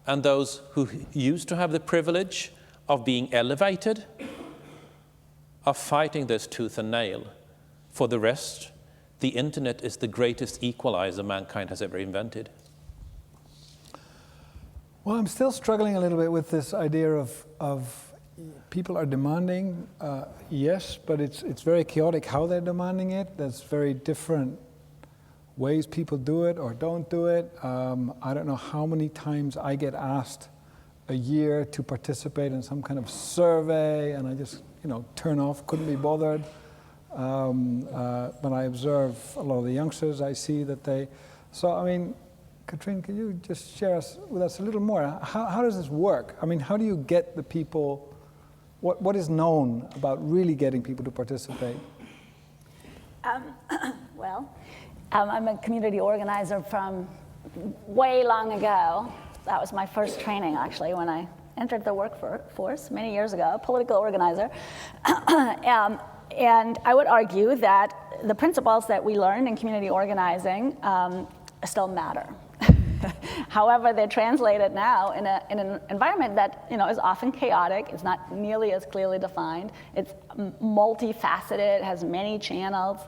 And those who used to have the privilege of being elevated are fighting this tooth and nail. For the rest, the internet is the greatest equalizer mankind has ever invented. Well, I'm still struggling a little bit with this idea of people are demanding, yes, but it's very chaotic how they're demanding it. There's very different ways people do it or don't do it. I don't know how many times I get asked a year to participate in some kind of survey, and I just, turn off, couldn't be bothered. When I observe a lot of the youngsters, I see that they... So, I mean, Katrin, can you just share with us a little more? How does this work? I mean, how do you get the people... What is known about really getting people to participate? Well, I'm a community organizer from way long ago. That was my first training, actually, when I entered the workforce many years ago, political organizer. And I would argue that the principles that we learned in community organizing still matter. However, they're translated now in an environment that is often chaotic. It's not nearly as clearly defined. It's multifaceted, has many channels,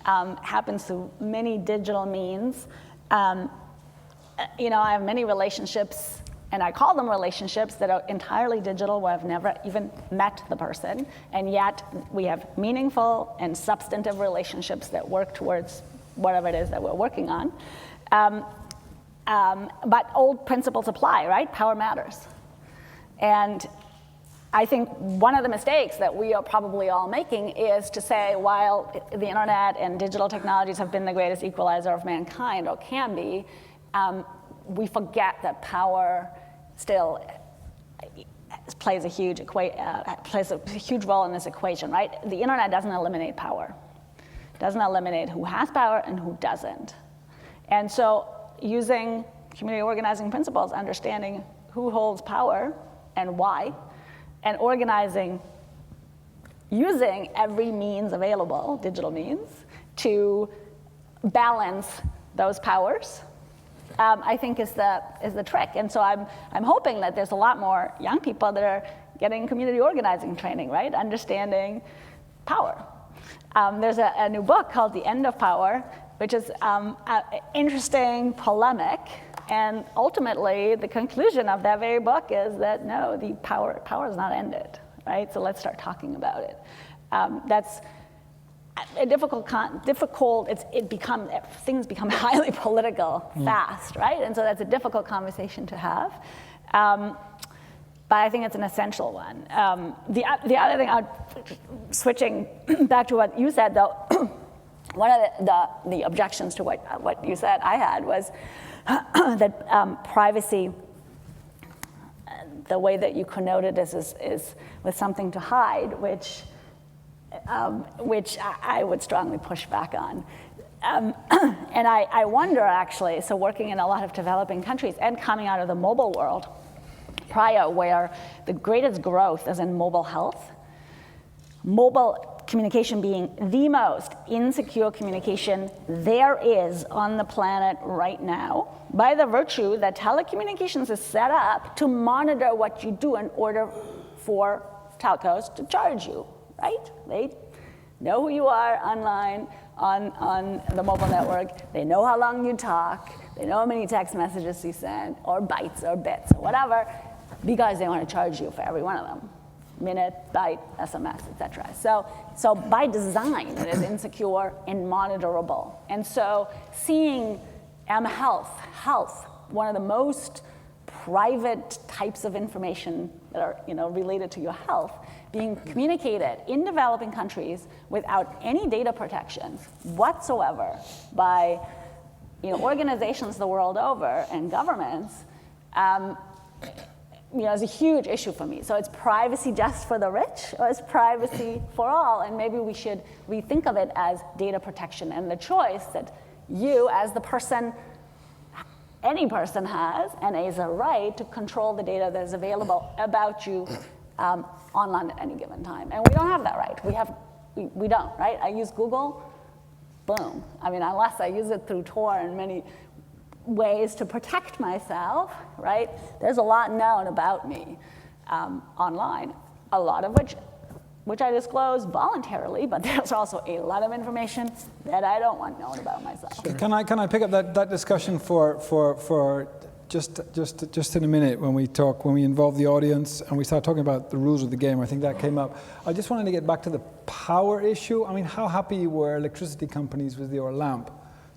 happens through many digital means. I have many relationships, and I call them relationships that are entirely digital, where I've never even met the person, and yet we have meaningful and substantive relationships that work towards whatever it is that we're working on. But old principles apply, right? Power matters. And I think one of the mistakes that we are probably all making is to say, while the internet and digital technologies have been the greatest equalizer of mankind, or can be, we forget that power still plays a huge role in this equation, right? The internet doesn't eliminate power. It doesn't eliminate who has power and who doesn't. And so using community organizing principles, understanding who holds power and why, and organizing using every means available, digital means, to balance those powers, I think is the trick. And so I'm hoping that there's a lot more young people that are getting community organizing training, right? Understanding power. There's a new book called The End of Power, which is interesting, polemic, and ultimately the conclusion of that very book is that no, the power is not ended, right? So let's start talking about it. That's a things become highly political fast, right? And so that's a difficult conversation to have. But I think it's an essential one. The other thing, switching back to what you said, though, one of the objections to what you said I had was that privacy, the way that you connoted this is with something to hide, which I would strongly push back on. And I wonder, actually, so working in a lot of developing countries and coming out of the mobile world prior, where the greatest growth is in mobile health, mobile communication being the most insecure communication there is on the planet right now, by the virtue that telecommunications is set up to monitor what you do in order for telcos to charge you, right? They know who you are online on the mobile network. They know how long you talk. They know how many text messages you send, or bytes or bits or whatever, because they want to charge you for every one of them. Minute, byte, SMS, etc. So by design, it is insecure and monitorable. And so seeing health, one of the most private types of information that are related to your health, being communicated in developing countries without any data protections whatsoever by organizations the world over and governments, is a huge issue for me. So it's privacy just for the rich, or it's privacy for all? And maybe we should rethink of it as data protection and the choice that you, as the person, any person has, and is a right to control the data that is available about you online at any given time. And we don't have that right. We don't, right? I use Google, boom. I mean, unless I use it through Tor and many ways to protect myself, right? There's a lot known about me online, a lot of which I disclose voluntarily, but there's also a lot of information that I don't want known about myself. Sure. Can I pick up that discussion for just in a minute when we involve the audience and we start talking about the rules of the game? I think that came up. I just wanted to get back to the power issue. I mean, how happy were electricity companies with your lamp?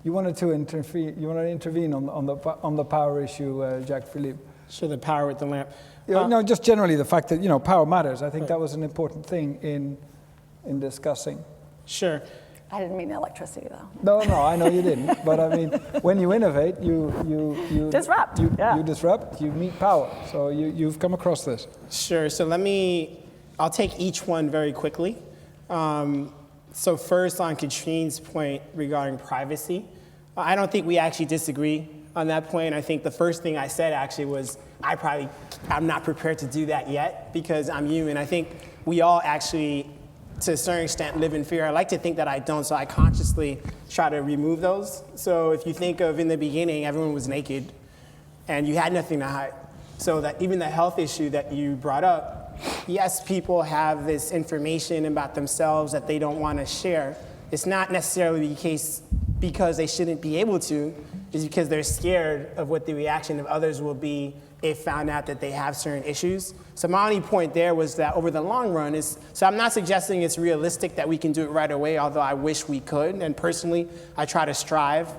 You wanted to intervene on the power issue, Jacques-Philippe. Sure, the power with the lamp. No, just generally the fact that power matters. I think that was an important thing in discussing. Sure. I didn't mean electricity, though. No, I know you didn't. But I mean, when you innovate, you disrupt. You disrupt. You meet power. So you've come across this. Sure. So I'll take each one very quickly. So first, on Katrin's point regarding privacy, I don't think we actually disagree on that point. I think the first thing I said actually was I'm not prepared to do that yet because I'm human. I think we all actually, to a certain extent, live in fear. I like to think that I don't, so I consciously try to remove those. So if you think of in the beginning, everyone was naked and you had nothing to hide. So that even the health issue that you brought up, yes, people have this information about themselves that they don't want to share. It's not necessarily the case because they shouldn't be able to, it's because they're scared of what the reaction of others will be if found out that they have certain issues. So my only point there was that over the long run so I'm not suggesting it's realistic that we can do it right away, although I wish we could. And personally, I try to strive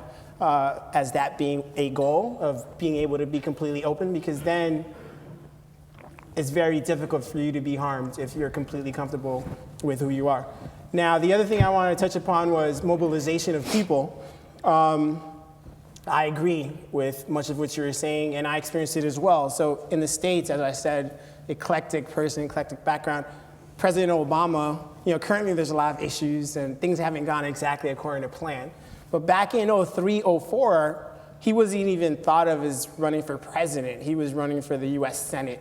as that being a goal of being able to be completely open, because then it's very difficult for you to be harmed if you're completely comfortable with who you are. Now, the other thing I wanted to touch upon was mobilization of people. I agree with much of what you were saying, and I experienced it as well. So in the States, as I said, eclectic person, eclectic background. President Obama, currently there's a lot of issues and things haven't gone exactly according to plan. But back in 03, 04, he wasn't even thought of as running for president. He was running for the US Senate.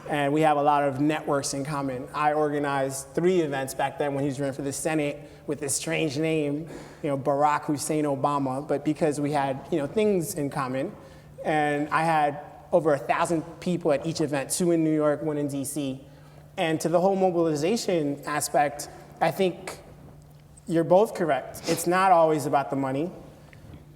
And we have a lot of networks in common. I organized 3 events back then when he was running for the Senate with this strange name, Barack Hussein Obama, but because we had, things in common. And I had over 1,000 people at each event, 2 in New York, 1 in DC. And to the whole mobilization aspect, I think you're both correct. It's not always about the money.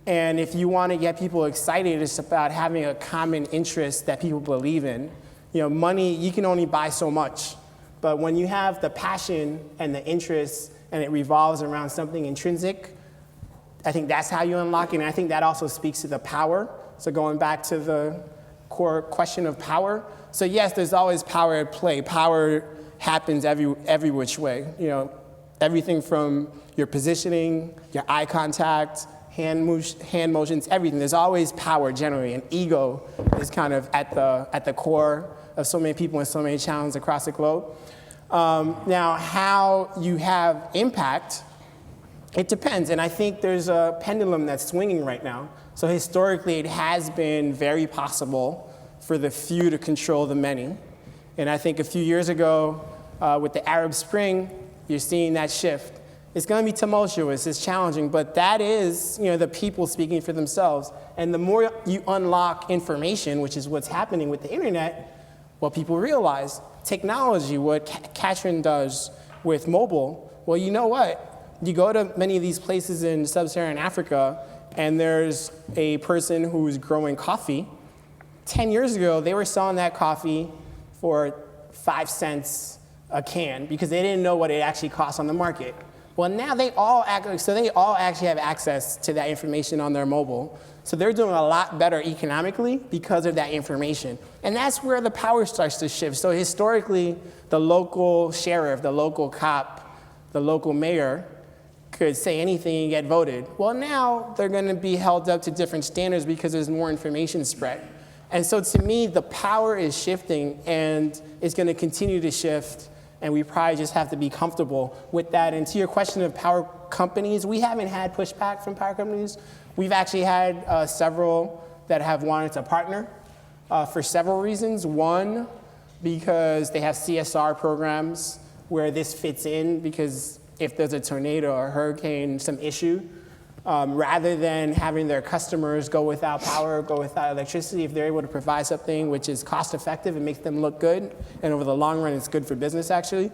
And if you want to get people excited, it's about having a common interest that people believe in. Money, you can only buy so much. But when you have the passion and the interest and it revolves around something intrinsic, I think that's how you unlock it. And I think that also speaks to the power. So going back to the core question of power. So yes, there's always power at play. Power happens every which way. Everything from your positioning, your eye contact, hand motions, everything. There's always power generally, and ego is kind of at the core of so many people and so many challenges across the globe. Now, how you have impact, it depends, and I think there's a pendulum that's swinging right now. So historically, it has been very possible for the few to control the many. And I think a few years ago, with the Arab Spring, you're seeing that shift. It's going to be tumultuous, it's challenging, but that is, the people speaking for themselves. And the more you unlock information, which is what's happening with the internet, what people realize, technology, what Katrin does with mobile, well, you know what? You go to many of these places in sub-Saharan Africa, and there's a person who's growing coffee. 10 years ago, they were selling that coffee for 5 cents a can because they didn't know what it actually cost on the market. Well, now they all actually have access to that information on their mobile. So they're doing a lot better economically because of that information. And that's where the power starts to shift. So historically, the local sheriff, the local cop, the local mayor could say anything and get voted. Well, now they're going to be held up to different standards because there's more information spread. And so to me, the power is shifting, and it's going to continue to shift. And we probably just have to be comfortable with that. And to your question of power companies, we haven't had pushback from power companies. We've actually had several that have wanted to partner for several reasons. One, because they have CSR programs where this fits in, because if there's a tornado or a hurricane, some issue, rather than having their customers go without power, go without electricity, if they're able to provide something which is cost effective and makes them look good, and over the long run, it's good for business actually.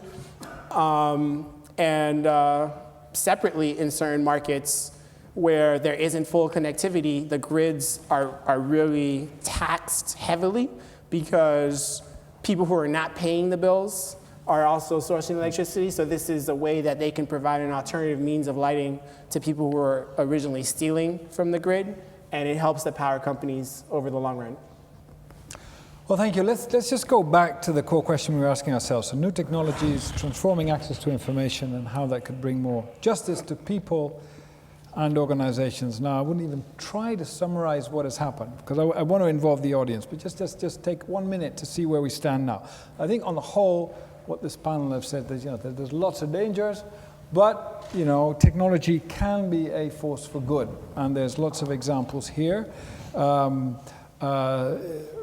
Separately, in certain markets where there isn't full connectivity, the grids are really taxed heavily because people who are not paying the bills are also sourcing electricity. So this is a way that they can provide an alternative means of lighting to people who are originally stealing from the grid, and it helps the power companies over the long run. Well, thank you. Let's just go back to the core question we were asking ourselves. So new technologies, transforming access to information, and how that could bring more justice to people and organizations. Now, I wouldn't even try to summarize what has happened, because I want to involve the audience, but just take 1 minute to see where we stand now. I think on the whole, what this panel have said is, there's lots of dangers, but technology can be a force for good, and there's lots of examples here.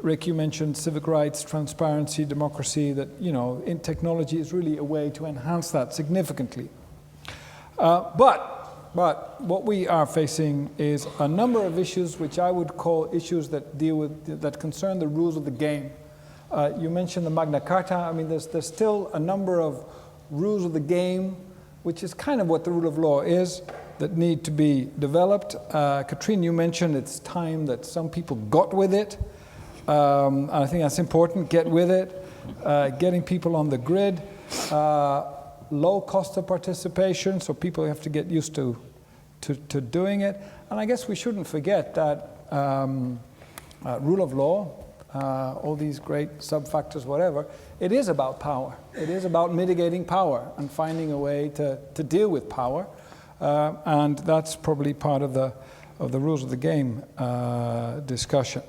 Rick, you mentioned civic rights, transparency, democracy, that in technology is really a way to enhance that significantly. But what we are facing is a number of issues which I would call issues that concern the rules of the game. You mentioned the Magna Carta. I mean, there's still a number of rules of the game, which is kind of what the rule of law is, that need to be developed. Katrin, you mentioned it's time that some people got with it. And I think that's important, get with it. Getting people on the grid. Low cost of participation, so people have to get used to doing it. And I guess we shouldn't forget that rule of law, all these great sub-factors, whatever, it is about power. It is about mitigating power and finding a way to deal with power. And that's probably part of the rules of the game discussion.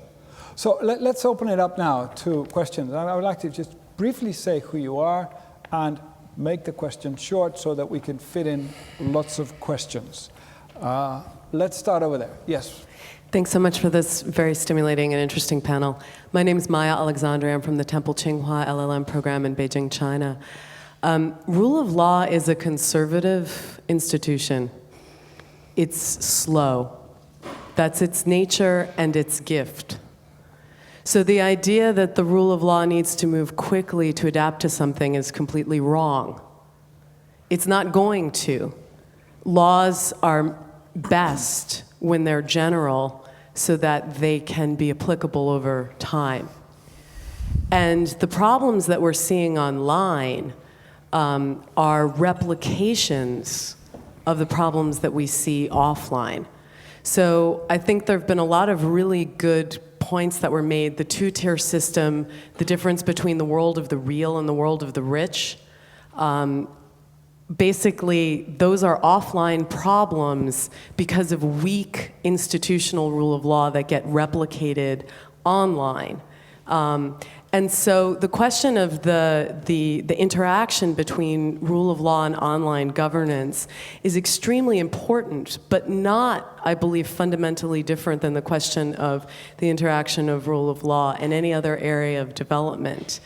So let's open it up now to questions. I would like to just briefly say who you are and make the question short so that we can fit in lots of questions. Let's start over there. Yes. Thanks so much for this very stimulating and interesting panel. My name is Maya Alexandre. I'm from the Temple Tsinghua LLM program in Beijing, China. Rule of law is a conservative institution. It's slow. That's its nature and its gift. So the idea that the rule of law needs to move quickly to adapt to something is completely wrong. It's not going to. Laws are best when they're general so that they can be applicable over time. And the problems that we're seeing online are replications of the problems that we see offline. So I think there have been a lot of really good points that were made, the two-tier system, the difference between the world of the real and the world of the rich. Basically, those are offline problems because of weak institutional rule of law that get replicated online. And so the question of the interaction between rule of law and online governance is extremely important, but not, I believe, fundamentally different than the question of the interaction of rule of law and any other area of development.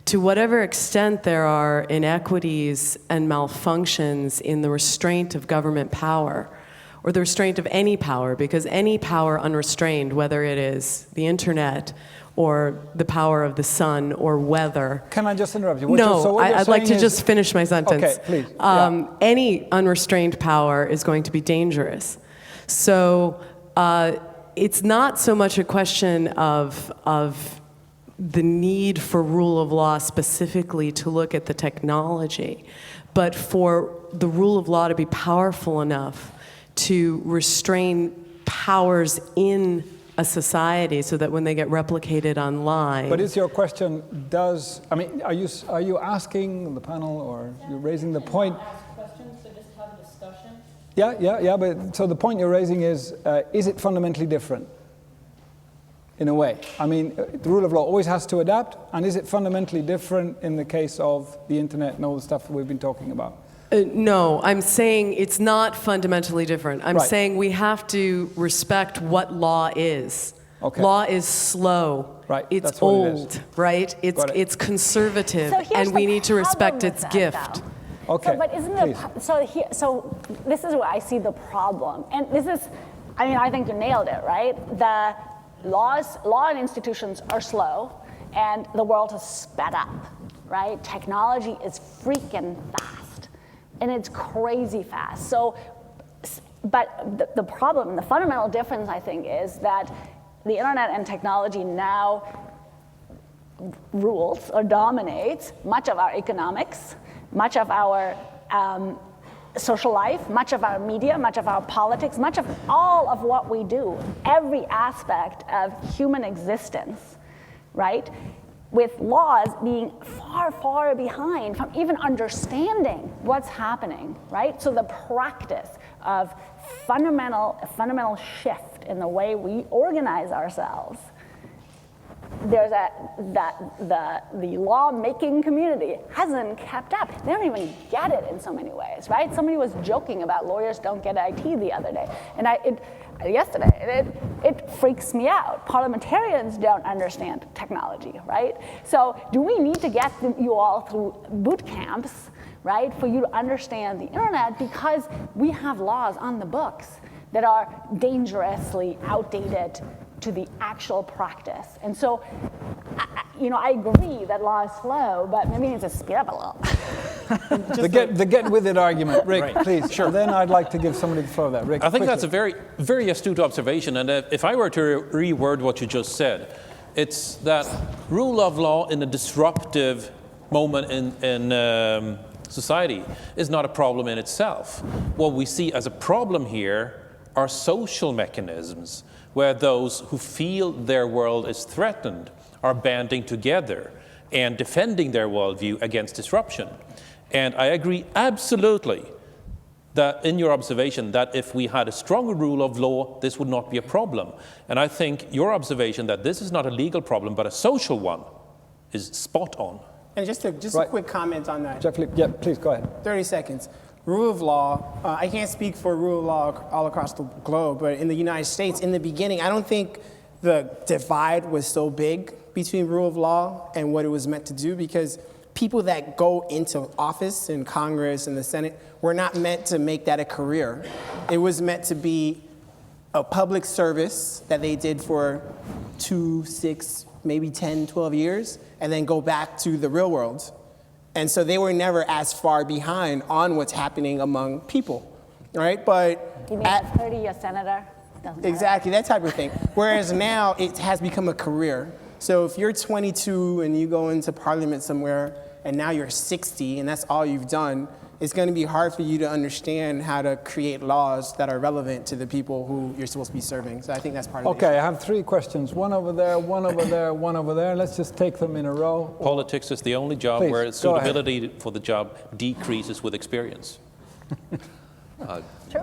To whatever extent there are inequities and malfunctions in the restraint of government power, or the restraint of any power, because any power unrestrained, whether it is the internet or the power of the sun or weather. Can I just interrupt you? No, I'd like to just finish my sentence. Okay, please. Yeah. Any unrestrained power is going to be dangerous. So it's not so much a question of the need for rule of law specifically to look at the technology, but for the rule of law to be powerful enough to restrain powers in a society so that when they get replicated online. But is your question, are you asking the panel or you're raising the point? Ask questions, so just have a discussion. Yeah, but so the point you're raising is it fundamentally different? In a way. I mean, the rule of law always has to adapt, and is it fundamentally different in the case of the internet and all the stuff that we've been talking about? No, I'm saying it's not fundamentally different. I'm saying we have to respect what law is. Okay. Law is slow. Right. It's That's what old, it is. right? It's conservative, So here's and we the need to respect problem its with that, gift. though. Okay. So, but isn't it, so this is where I see the problem. And this is, I think you nailed it, right? The law and institutions are slow, and the world has sped up, right? Technology is freaking fast, and it's crazy fast. So, but the problem, the fundamental difference, I think, is that the internet and technology now rules or dominates much of our economics, much of our social life, much of our media, much of our politics, much of all of what we do, every aspect of human existence, right? With laws being far, far behind from even understanding what's happening, right? So the practice of fundamental shift in the way we organize ourselves, there's the law-making community hasn't kept up. They don't even get it in so many ways, right? Somebody was joking about lawyers don't get IT the other day, and it freaks me out. Parliamentarians don't understand technology, right? So do we need to get you all through boot camps, right, for you to understand the internet, because we have laws on the books that are dangerously outdated to the actual practice. And so, I agree that law is slow, but maybe it needs to speed up a little. The get with it argument. Rick, Right. please. Sure. And then I'd like to give somebody the floor there. Rick, I think quickly. that's a very, very astute observation. And if I were to reword what you just said, it's that rule of law in a disruptive moment in society is not a problem in itself. What we see as a problem here are social mechanisms where those who feel their world is threatened are banding together and defending their worldview against disruption. And I agree absolutely that in your observation that if we had a stronger rule of law, this would not be a problem. And I think your observation that this is not a legal problem but a social one is spot on. And just a quick comment on that. Jacques-Philippe, yeah, please go ahead. 30 seconds. Rule of law, I can't speak for rule of law all across the globe, but in the United States, in the beginning, I don't think the divide was so big between rule of law and what it was meant to do, because people that go into office in Congress and the Senate were not meant to make that a career. It was meant to be a public service that they did for 2, 6, maybe 10, 12 years, and then go back to the real world. And so they were never as far behind on what's happening among people, right? But You mean a 30-year senator? Doesn't matter. exactly, that type of thing. Whereas now it has become a career. So if you're 22 and you go into parliament somewhere and now you're 60 and that's all you've done, it's going to be hard for you to understand how to create laws that are relevant to the people who you're supposed to be serving. So I think that's part of the Okay, I have 3 questions. One over there, one over there, one over there. Let's just take them in a row. Politics is the only job Please, where go ahead. suitability for the job decreases with experience.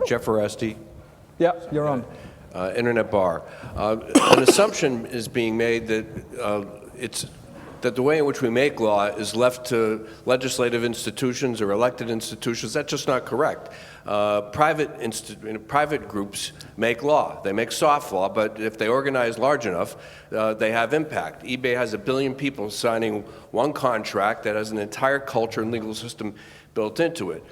Jeff Oresti, Yeah, you're on. Internet Bar. An assumption is being made that that the way in which we make law is left to legislative institutions or elected institutions. That's just not correct. Private groups make law. They make soft law, but if they organize large enough, they have impact. eBay has 1 billion people signing one contract that has an entire culture and legal system built into it.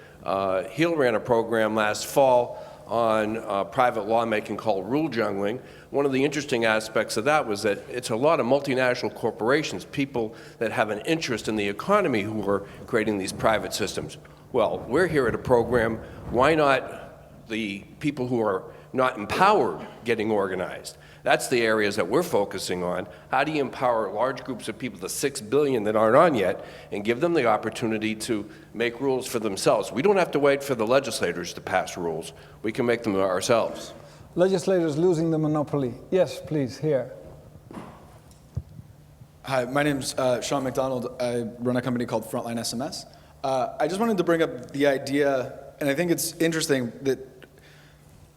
Hill ran a program last fall on private lawmaking called rule jungling. One of the interesting aspects of that was that it's a lot of multinational corporations, people that have an interest in the economy who are creating these private systems. Well, we're here at a program, why not the people who are not empowered getting organized? That's the areas that we're focusing on. How do you empower large groups of people, the 6 billion that aren't on yet, and give them the opportunity to make rules for themselves? We don't have to wait for the legislators to pass rules. We can make them ourselves. Legislators losing the monopoly. Yes, please, here. Hi, my name's Sean McDonald. I run a company called Frontline SMS. I just wanted to bring up the idea, and I think it's interesting that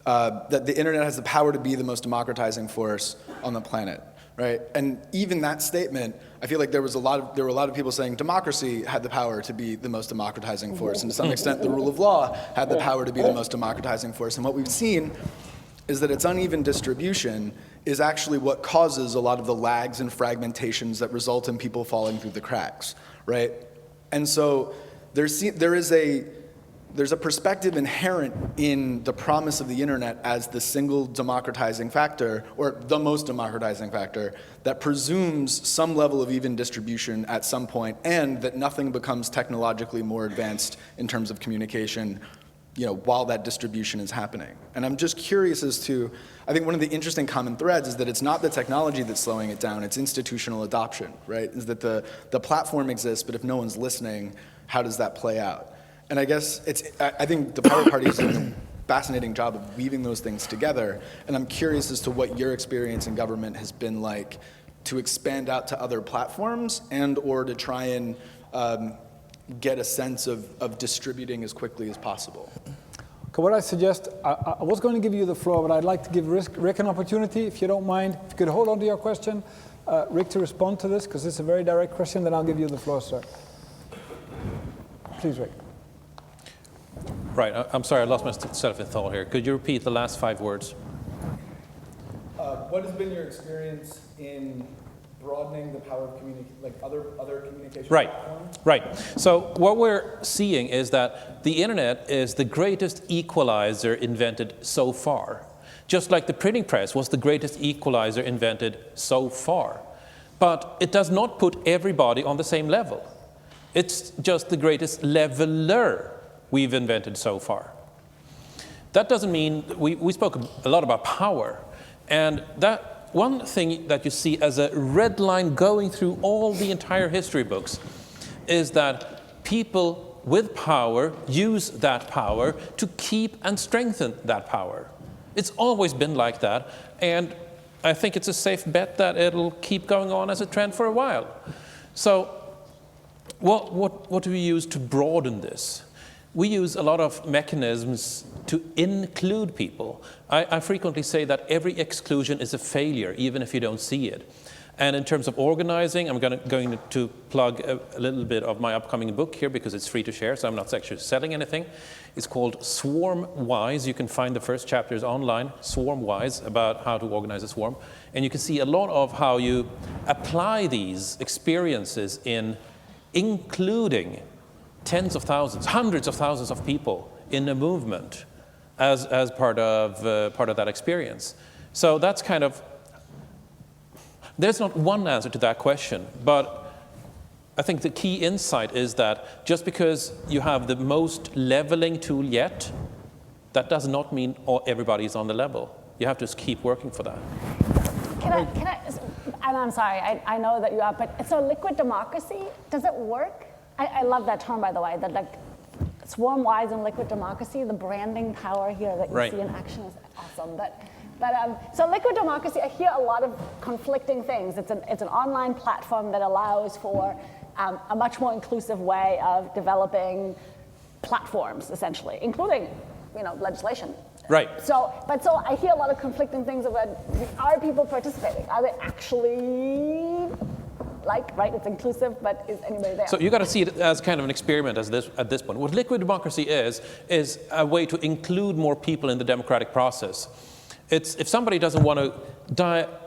that the internet has the power to be the most democratizing force on the planet, right? And even that statement, I feel like there were a lot of people saying democracy had the power to be the most democratizing force, and to some extent the rule of law had the power to be the most democratizing force. And what we've seen is that its uneven distribution is actually what causes a lot of the lags and fragmentations that result in people falling through the cracks, right? And so there's a perspective inherent in the promise of the internet as the single democratizing factor, or the most democratizing factor, that presumes some level of even distribution at some point, and that nothing becomes technologically more advanced in terms of communication, while that distribution is happening. And I'm just curious as to, I think one of the interesting common threads is that it's not the technology that's slowing it down, it's institutional adoption, right? Is that the platform exists, but if no one's listening, how does that play out? And I guess I think the Power Party is doing a fascinating job of weaving those things together, and I'm curious as to what your experience in government has been like to expand out to other platforms and or to try and get a sense of distributing as quickly as possible. Okay, what I suggest, I was going to give you the floor, but I'd like to give Rick an opportunity, if you don't mind. If you could hold on to your question, Rick, to respond to this, because it's a very direct question, then I'll give you the floor, sir. Please, Rick. Right, I'm sorry, I lost myself in thought here. Could you repeat the last 5 words? What has been your experience in broadening the power of other communication platforms? Right. So what we're seeing is that the internet is the greatest equalizer invented so far. Just like the printing press was the greatest equalizer invented so far. But it does not put everybody on the same level. It's just the greatest leveler we've invented so far. That doesn't mean, we spoke a lot about power, and that one thing that you see as a red line going through all the entire history books is that people with power use that power to keep and strengthen that power. It's always been like that, and I think it's a safe bet that it'll keep going on as a trend for a while. So what do we use to broaden this? We use a lot of mechanisms to include people. I frequently say that every exclusion is a failure, even if you don't see it. And in terms of organizing, I'm going to plug a little bit of my upcoming book here because it's free to share, so I'm not actually selling anything. It's called Swarm Wise. You can find the first chapters online, Swarm Wise, about how to organize a swarm. And you can see a lot of how you apply these experiences in including tens of thousands, hundreds of thousands of people in a movement as part of that experience. So that's kind of, there's not one answer to that question, but I think the key insight is that just because you have the most leveling tool yet, that does not mean everybody is on the level. You have to keep working for that. Can I, and I'm sorry, I know that you are, but so liquid democracy, does it work? I love that term, by the way, that like swarm-wise and liquid democracy, the branding power here that you see in action is awesome. So liquid democracy, I hear a lot of conflicting things. It's an online platform that allows for a much more inclusive way of developing platforms, essentially, including, legislation. Right. So I hear a lot of conflicting things about, are people participating? Are they actually right? It's inclusive, but is anybody there? So you got to see it as kind of an experiment at this point. What liquid democracy is a way to include more people in the democratic process. It's if somebody doesn't want to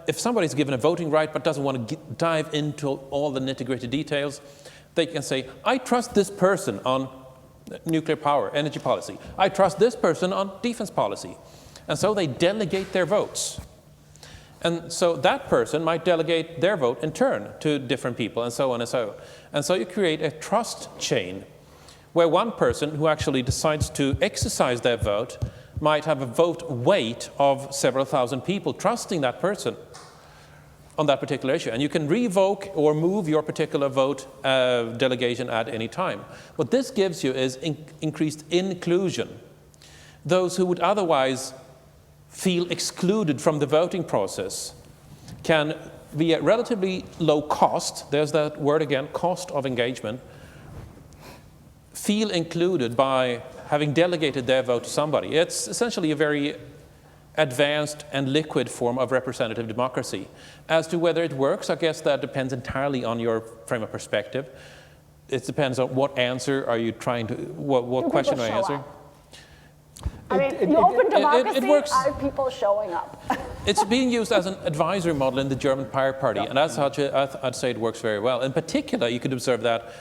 if somebody's given a voting right but doesn't want to dive into all the nitty-gritty details, they can say, I trust this person on nuclear power, energy policy. I trust this person on defense policy. And so they delegate their votes. And so that person might delegate their vote in turn to different people, and so on and so on. And so you create a trust chain where one person who actually decides to exercise their vote might have a vote weight of several thousand people trusting that person on that particular issue. And you can revoke or move your particular vote delegation at any time. What this gives you is increased inclusion. Those who would otherwise feel excluded from the voting process can be at relatively low cost, there's that word again, cost of engagement, feel included by having delegated their vote to somebody. It's essentially a very advanced and liquid form of representative democracy. As to whether it works, I guess that depends entirely on your frame of perspective. It depends on what answer are you trying to, what question are you answering? You open democracy, are people showing up? It's being used as an advisory model in the German Pirate Party, and as such, I'd say it works very well. In particular, you could observe that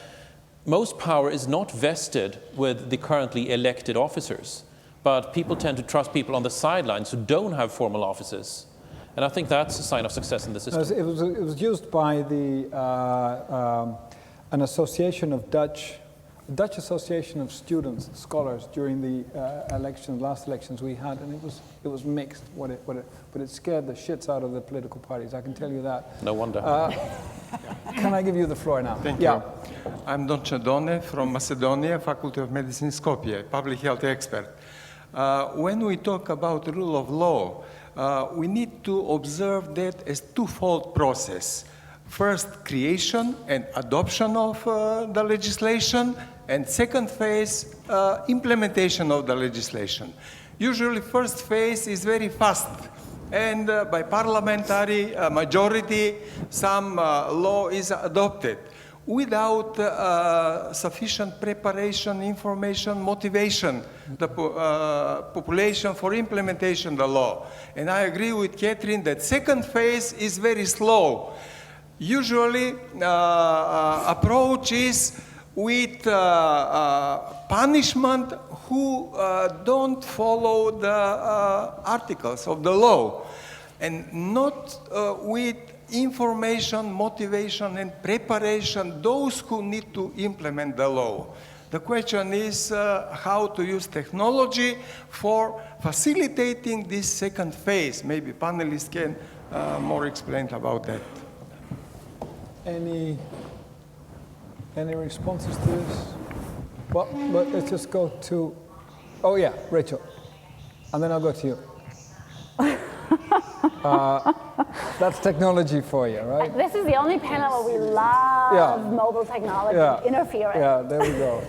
most power is not vested with the currently elected officers, but people tend to trust people on the sidelines who don't have formal offices. And I think that's a sign of success in the system. It was used by an association of Dutch Association of Students, scholars, during the last elections we had, and it was mixed. But it scared the shits out of the political parties. I can tell you that. No wonder. Can I give you the floor now? Thank you. I'm Don Chadone from Macedonia, Faculty of Medicine, Skopje, public health expert. When we talk about the rule of law, we need to observe that as twofold process. First, creation and adoption of the legislation, and second phase, implementation of the legislation. Usually, first phase is very fast, and by parliamentary majority, some law is adopted without sufficient preparation, information, motivation, the population for implementation of the law. And I agree with Katrin that second phase is very slow. Usually, approach is with punishment who don't follow the articles of the law, and not with information, motivation, and preparation, those who need to implement the law. The question is how to use technology for facilitating this second phase. Maybe panelists can more explain about that. Any responses to this? Well, but let's just go to, oh yeah, Rachel, and then I'll go to you. That's technology for you, right? This is the only panel where we love mobile technology interference. Yeah, there we go.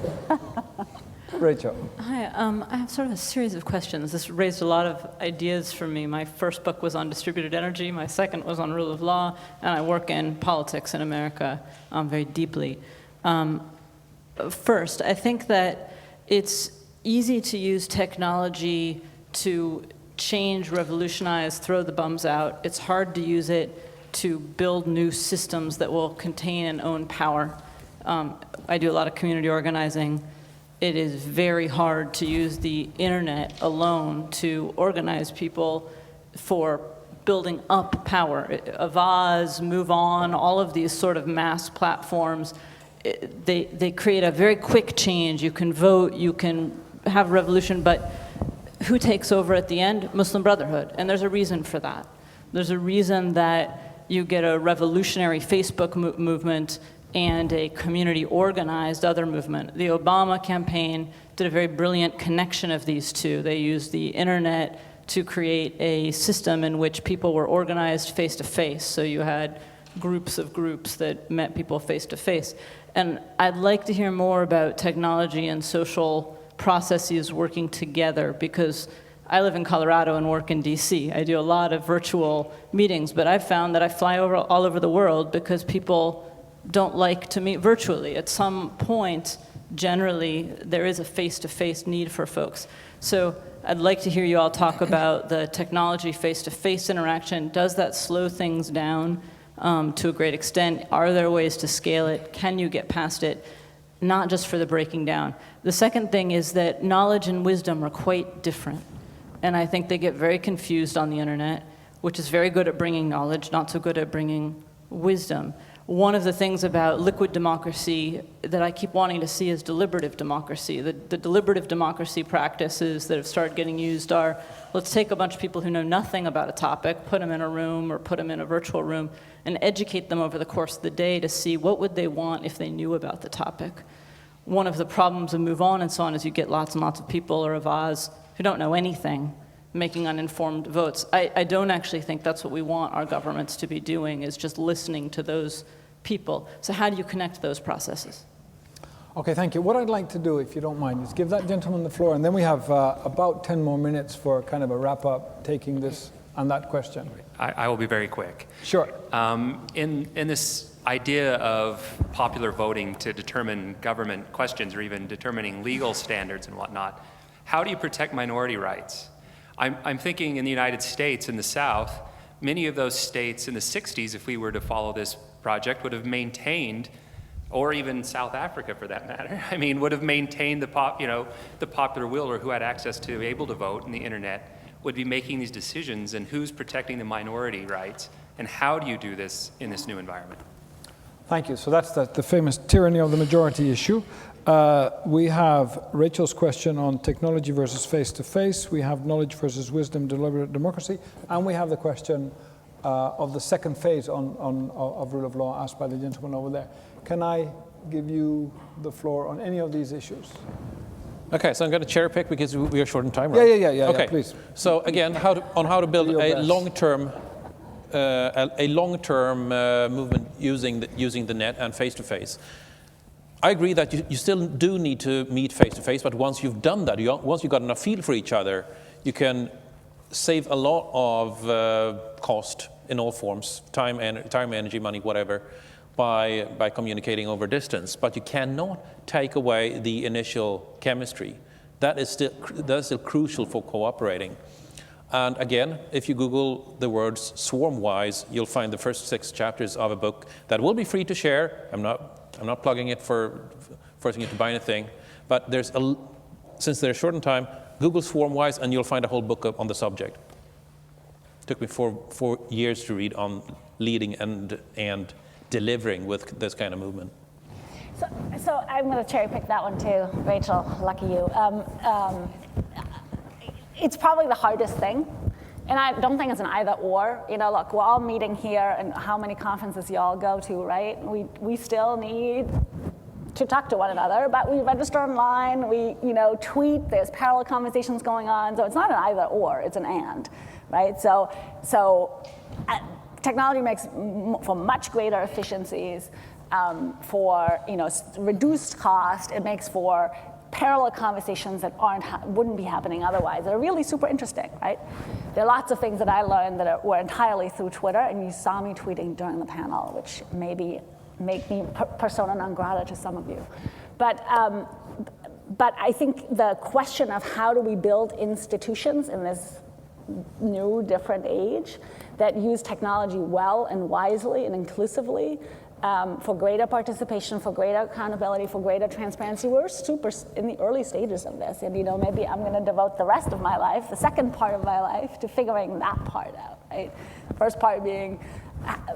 Rachel. Hi, I have sort of a series of questions. This raised a lot of ideas for me. My first book was on distributed energy. My second was on rule of law, and I work in politics in America very deeply. First, I think that it's easy to use technology to change, revolutionize, throw the bums out. It's hard to use it to build new systems that will contain and own power. I do a lot of community organizing. It is very hard to use the internet alone to organize people for building up power. Avaz, Move On, all of these sort of mass platforms, they create a very quick change. You can vote, you can have revolution, but who takes over at the end? Muslim Brotherhood, and there's a reason for that. There's a reason that you get a revolutionary Facebook movement and a community-organized other movement. The Obama campaign did a very brilliant connection of these two. They used the internet to create a system in which people were organized face-to-face. So you had groups of groups that met people face-to-face. And I'd like to hear more about technology and social processes working together, because I live in Colorado and work in DC. I do a lot of virtual meetings, but I've found that I fly all over the world because people don't like to meet virtually. At some point, generally, there is a face-to-face need for folks. So I'd like to hear you all talk about the technology face-to-face interaction. Does that slow things down to a great extent? Are there ways to scale it? Can you get past it? Not just for the breaking down. The second thing is that knowledge and wisdom are quite different. And I think they get very confused on the internet, which is very good at bringing knowledge, not so good at bringing wisdom. One of the things about liquid democracy that I keep wanting to see is deliberative democracy. The deliberative democracy practices that have started getting used are, let's take a bunch of people who know nothing about a topic, put them in a room or put them in a virtual room, and educate them over the course of the day to see what would they want if they knew about the topic. One of the problems of Move On and so on is you get lots and lots of people or Avaz who don't know anything, making uninformed votes. I don't actually think that's what we want our governments to be doing, is just listening to those people. So how do you connect those processes? Okay, thank you. What I'd like to do, if you don't mind, is give that gentleman the floor, and then we have about 10 more minutes for kind of a wrap-up, taking this and that question. I will be very quick. Sure. In this idea of popular voting to determine government questions or even determining legal standards and whatnot, how do you protect minority rights? I'm thinking in the United States, in the South, many of those states in the 60s, if we were to follow this project, would have maintained, or even South Africa for that matter, I mean, would have maintained the popular will, or who had access to able to vote, and the internet would be making these decisions, and who's protecting the minority rights, and how do you do this in this new environment? Thank you. So that's the famous tyranny of the majority issue. We have Rachel's question on technology versus face-to-face. We have knowledge versus wisdom, deliberative democracy. And we have the question of the second phase of rule of law asked by the gentleman over there. Can I give you the floor on any of these issues? Okay, so I'm going to cherry pick because we are short on time, right? Yeah, okay. Please. So again, how to build a long-term movement using the net and face-to-face. I agree that you still do need to meet face-to-face, but once you've done that, once you've got enough feel for each other, you can save a lot of cost in all forms, time, energy, money, whatever, by communicating over distance. But you cannot take away the initial chemistry. That is still crucial for cooperating. And again, if you Google the words swarm-wise, you'll find the first 6 chapters of a book that will be free to share. I'm not plugging it for forcing you to buy anything, but since they're short in time, Google swarm-wise and you'll find a whole book on the subject. It took me 4 years to read on leading and delivering with this kind of movement. So I'm going to cherry pick that one too, Rachel. Lucky you. It's probably the hardest thing, and I don't think it's an either or. Look, we're all meeting here, and how many conferences you all go to, right? We still need to talk to one another, but we register online, we tweet, there's parallel conversations going on, so it's not an either or, it's an and, right? So technology makes for much greater efficiencies, for reduced cost. It makes for parallel conversations that wouldn't be happening otherwise. They're really super interesting, right? There are lots of things that I learned that were entirely through Twitter, and you saw me tweeting during the panel, which maybe make me persona non grata to some of you. But I think the question of how do we build institutions in this new, different age that use technology well and wisely and inclusively for greater participation, for greater accountability, for greater transparency. We're super in the early stages of this, and maybe I'm going to devote the rest of my life, the second part of my life, to figuring that part out. Right? The first part being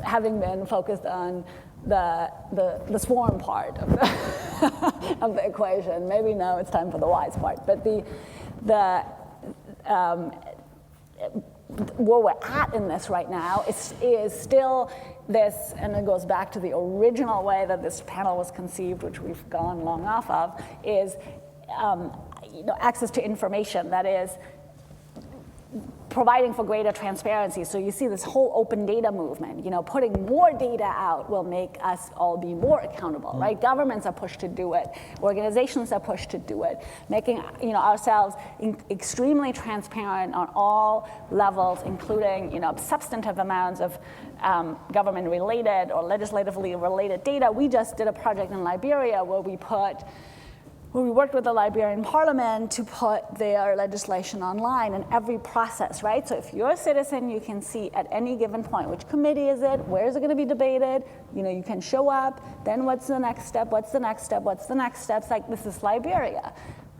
having been focused on the swarm part of the, of the equation. Maybe now it's time for the wise part. But where we're at in this right now is still this, and it goes back to the original way that this panel was conceived, which we've gone long off of, is access to information. That is, providing for greater transparency. So you see this whole open data movement. Putting more data out will make us all be more accountable, right? Governments are pushed to do it. Organizations are pushed to do it. Making ourselves extremely transparent on all levels, including substantive amounts of government-related or legislatively related data. We just did a project in Liberia where we worked with the Liberian Parliament to put their legislation online in every process, right? So if you're a citizen, you can see at any given point, which committee is it, where is it gonna be debated, you can show up, then what's the next step, what's the next step, what's the next step? It's like, this is Liberia,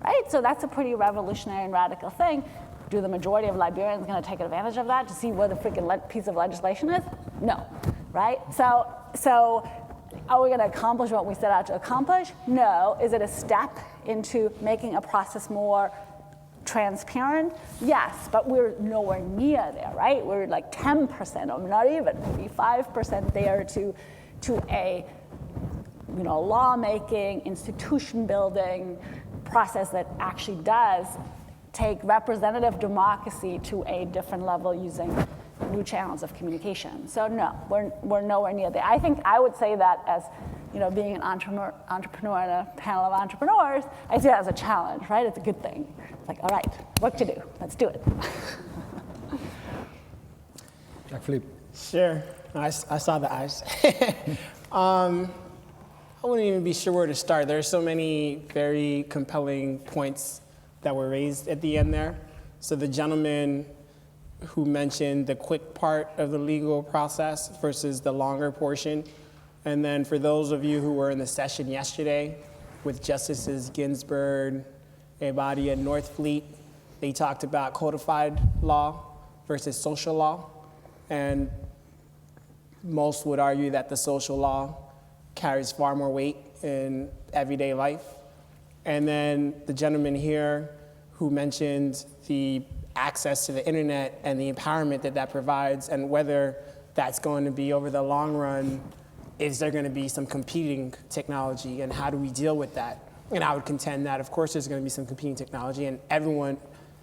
right? So that's a pretty revolutionary and radical thing. Do the majority of Liberians gonna take advantage of that to see where the freaking piece of legislation is? No, right? So are we going to accomplish what we set out to accomplish? No. Is it a step into making a process more transparent? Yes, but we're nowhere near there, right? We're like 10%, or not even, maybe 5% there to a lawmaking, institution building process that actually does take representative democracy to a different level using new channels of communication. So no, we're nowhere near there. I think I would say that as being an entrepreneur in a panel of entrepreneurs, I see that as a challenge, right? It's a good thing. It's like, all right, what to do? Let's do it. Jacques-Philippe. Sure, I saw the eyes. I wouldn't even be sure where to start. There are so many very compelling points that were raised at the end there. So the gentleman who mentioned the quick part of the legal process versus the longer portion. And then for those of you who were in the session yesterday with Justices Ginsburg, Abadi, and Northfleet, they talked about codified law versus social law. And most would argue that the social law carries far more weight in everyday life. And then the gentleman here who mentioned the access to the internet and the empowerment that provides, and whether that's going to be over the long run, is there going to be some competing technology, and how do we deal with that? And I would contend that, of course, there's going to be some competing technology, and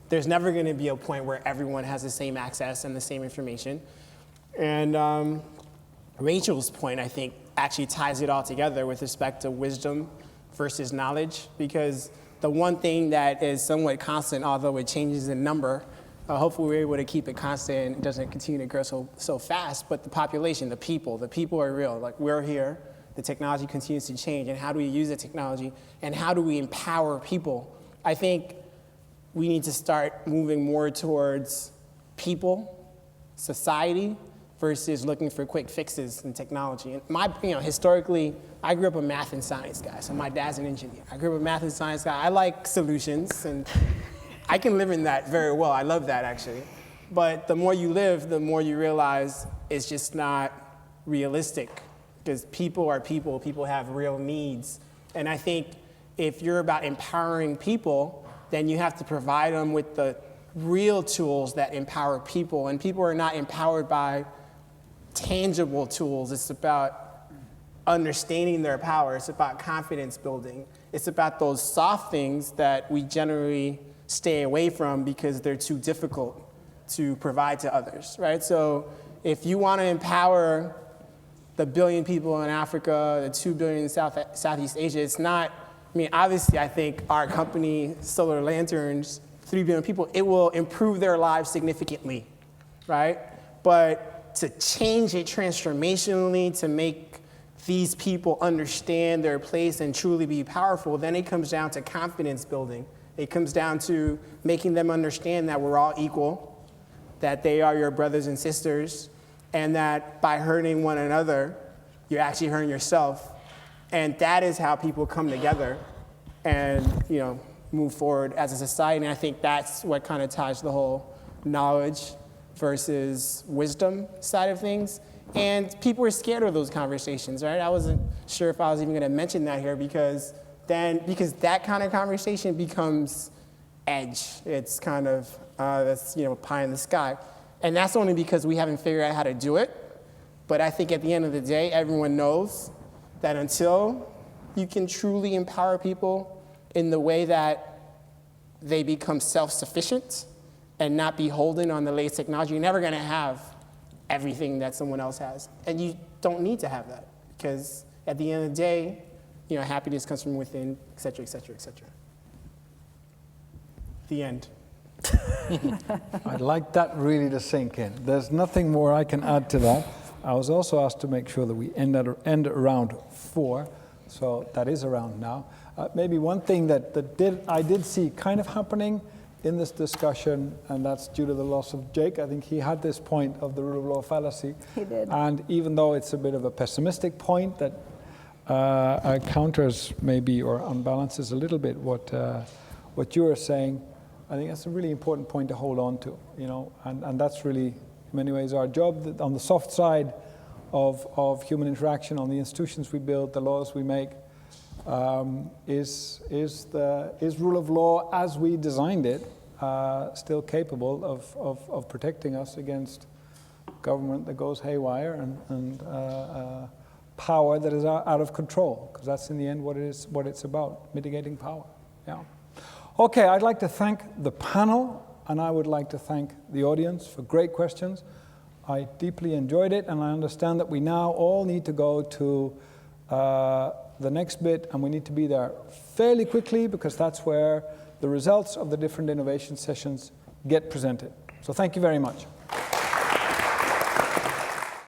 there's never going to be a point where everyone has the same access and the same information. And Rachel's point, I think, actually ties it all together with respect to wisdom versus knowledge, because the one thing that is somewhat constant, although it changes in number, hopefully we're able to keep it constant and it doesn't continue to grow so fast, but the population, the people are real. Like, we're here, the technology continues to change, and how do we use the technology, and how do we empower people? I think we need to start moving more towards people, society, versus looking for quick fixes in technology. And historically, I grew up a math and science guy, so my dad's an engineer. I grew up a math and science guy. I like solutions, and I can live in that very well. I love that, actually. But the more you live, the more you realize it's just not realistic, because people are people. People have real needs. And I think if you're about empowering people, then you have to provide them with the real tools that empower people. And people are not empowered by tangible tools. It's about understanding their power. It's about confidence building. It's about those soft things that we generally stay away from because they're too difficult to provide to others, right? So if you want to empower the 1 billion people in Africa, the 2 billion in Southeast Asia, it's not I mean, obviously, I think our company, Solar Lanterns, 3 billion people, it will improve their lives significantly, right? But to change it transformationally, to make these people understand their place and truly be powerful, then it comes down to confidence building. It comes down to making them understand that we're all equal, that they are your brothers and sisters, and that by hurting one another, you're actually hurting yourself. And that is how people come together and, you know, move forward as a society. And I think that's what kind of ties the whole knowledge versus wisdom side of things. And people are scared of those conversations, right? I wasn't sure if I was even going to mention that here because that kind of conversation becomes edge. It's kind of, that's, you know, pie in the sky. And that's only because we haven't figured out how to do it. But I think at the end of the day, everyone knows that until you can truly empower people in the way that they become self-sufficient and not beholden on the latest technology, you're never going to have everything that someone else has. And you don't need to have that because at the end of the day, you know, happiness comes from within, et cetera, et cetera, et cetera. The end. I'd like that really to sink in. There's nothing more I can add to that. I was also asked to make sure that we end around 4, so that is around now. Maybe one thing that I did see kind of happening in this discussion, and that's due to the loss of Jake. I think he had this point of the rule of law fallacy. He did. And even though it's a bit of a pessimistic point that counters maybe or unbalances a little bit what you are saying, I think that's a really important point to hold on to, you know, and that's really, in many ways, our job on the soft side of human interaction, on the institutions we build, the laws we make, is rule of law as we designed it still capable of protecting us against government that goes haywire and power that is out of control, because that's in the end what it's about, mitigating power. Yeah. Okay, I'd like to thank the panel, and I would like to thank the audience for great questions. I deeply enjoyed it, and I understand that we now all need to go to the next bit, and we need to be there fairly quickly because that's where the results of the different innovation sessions get presented. So thank you very much.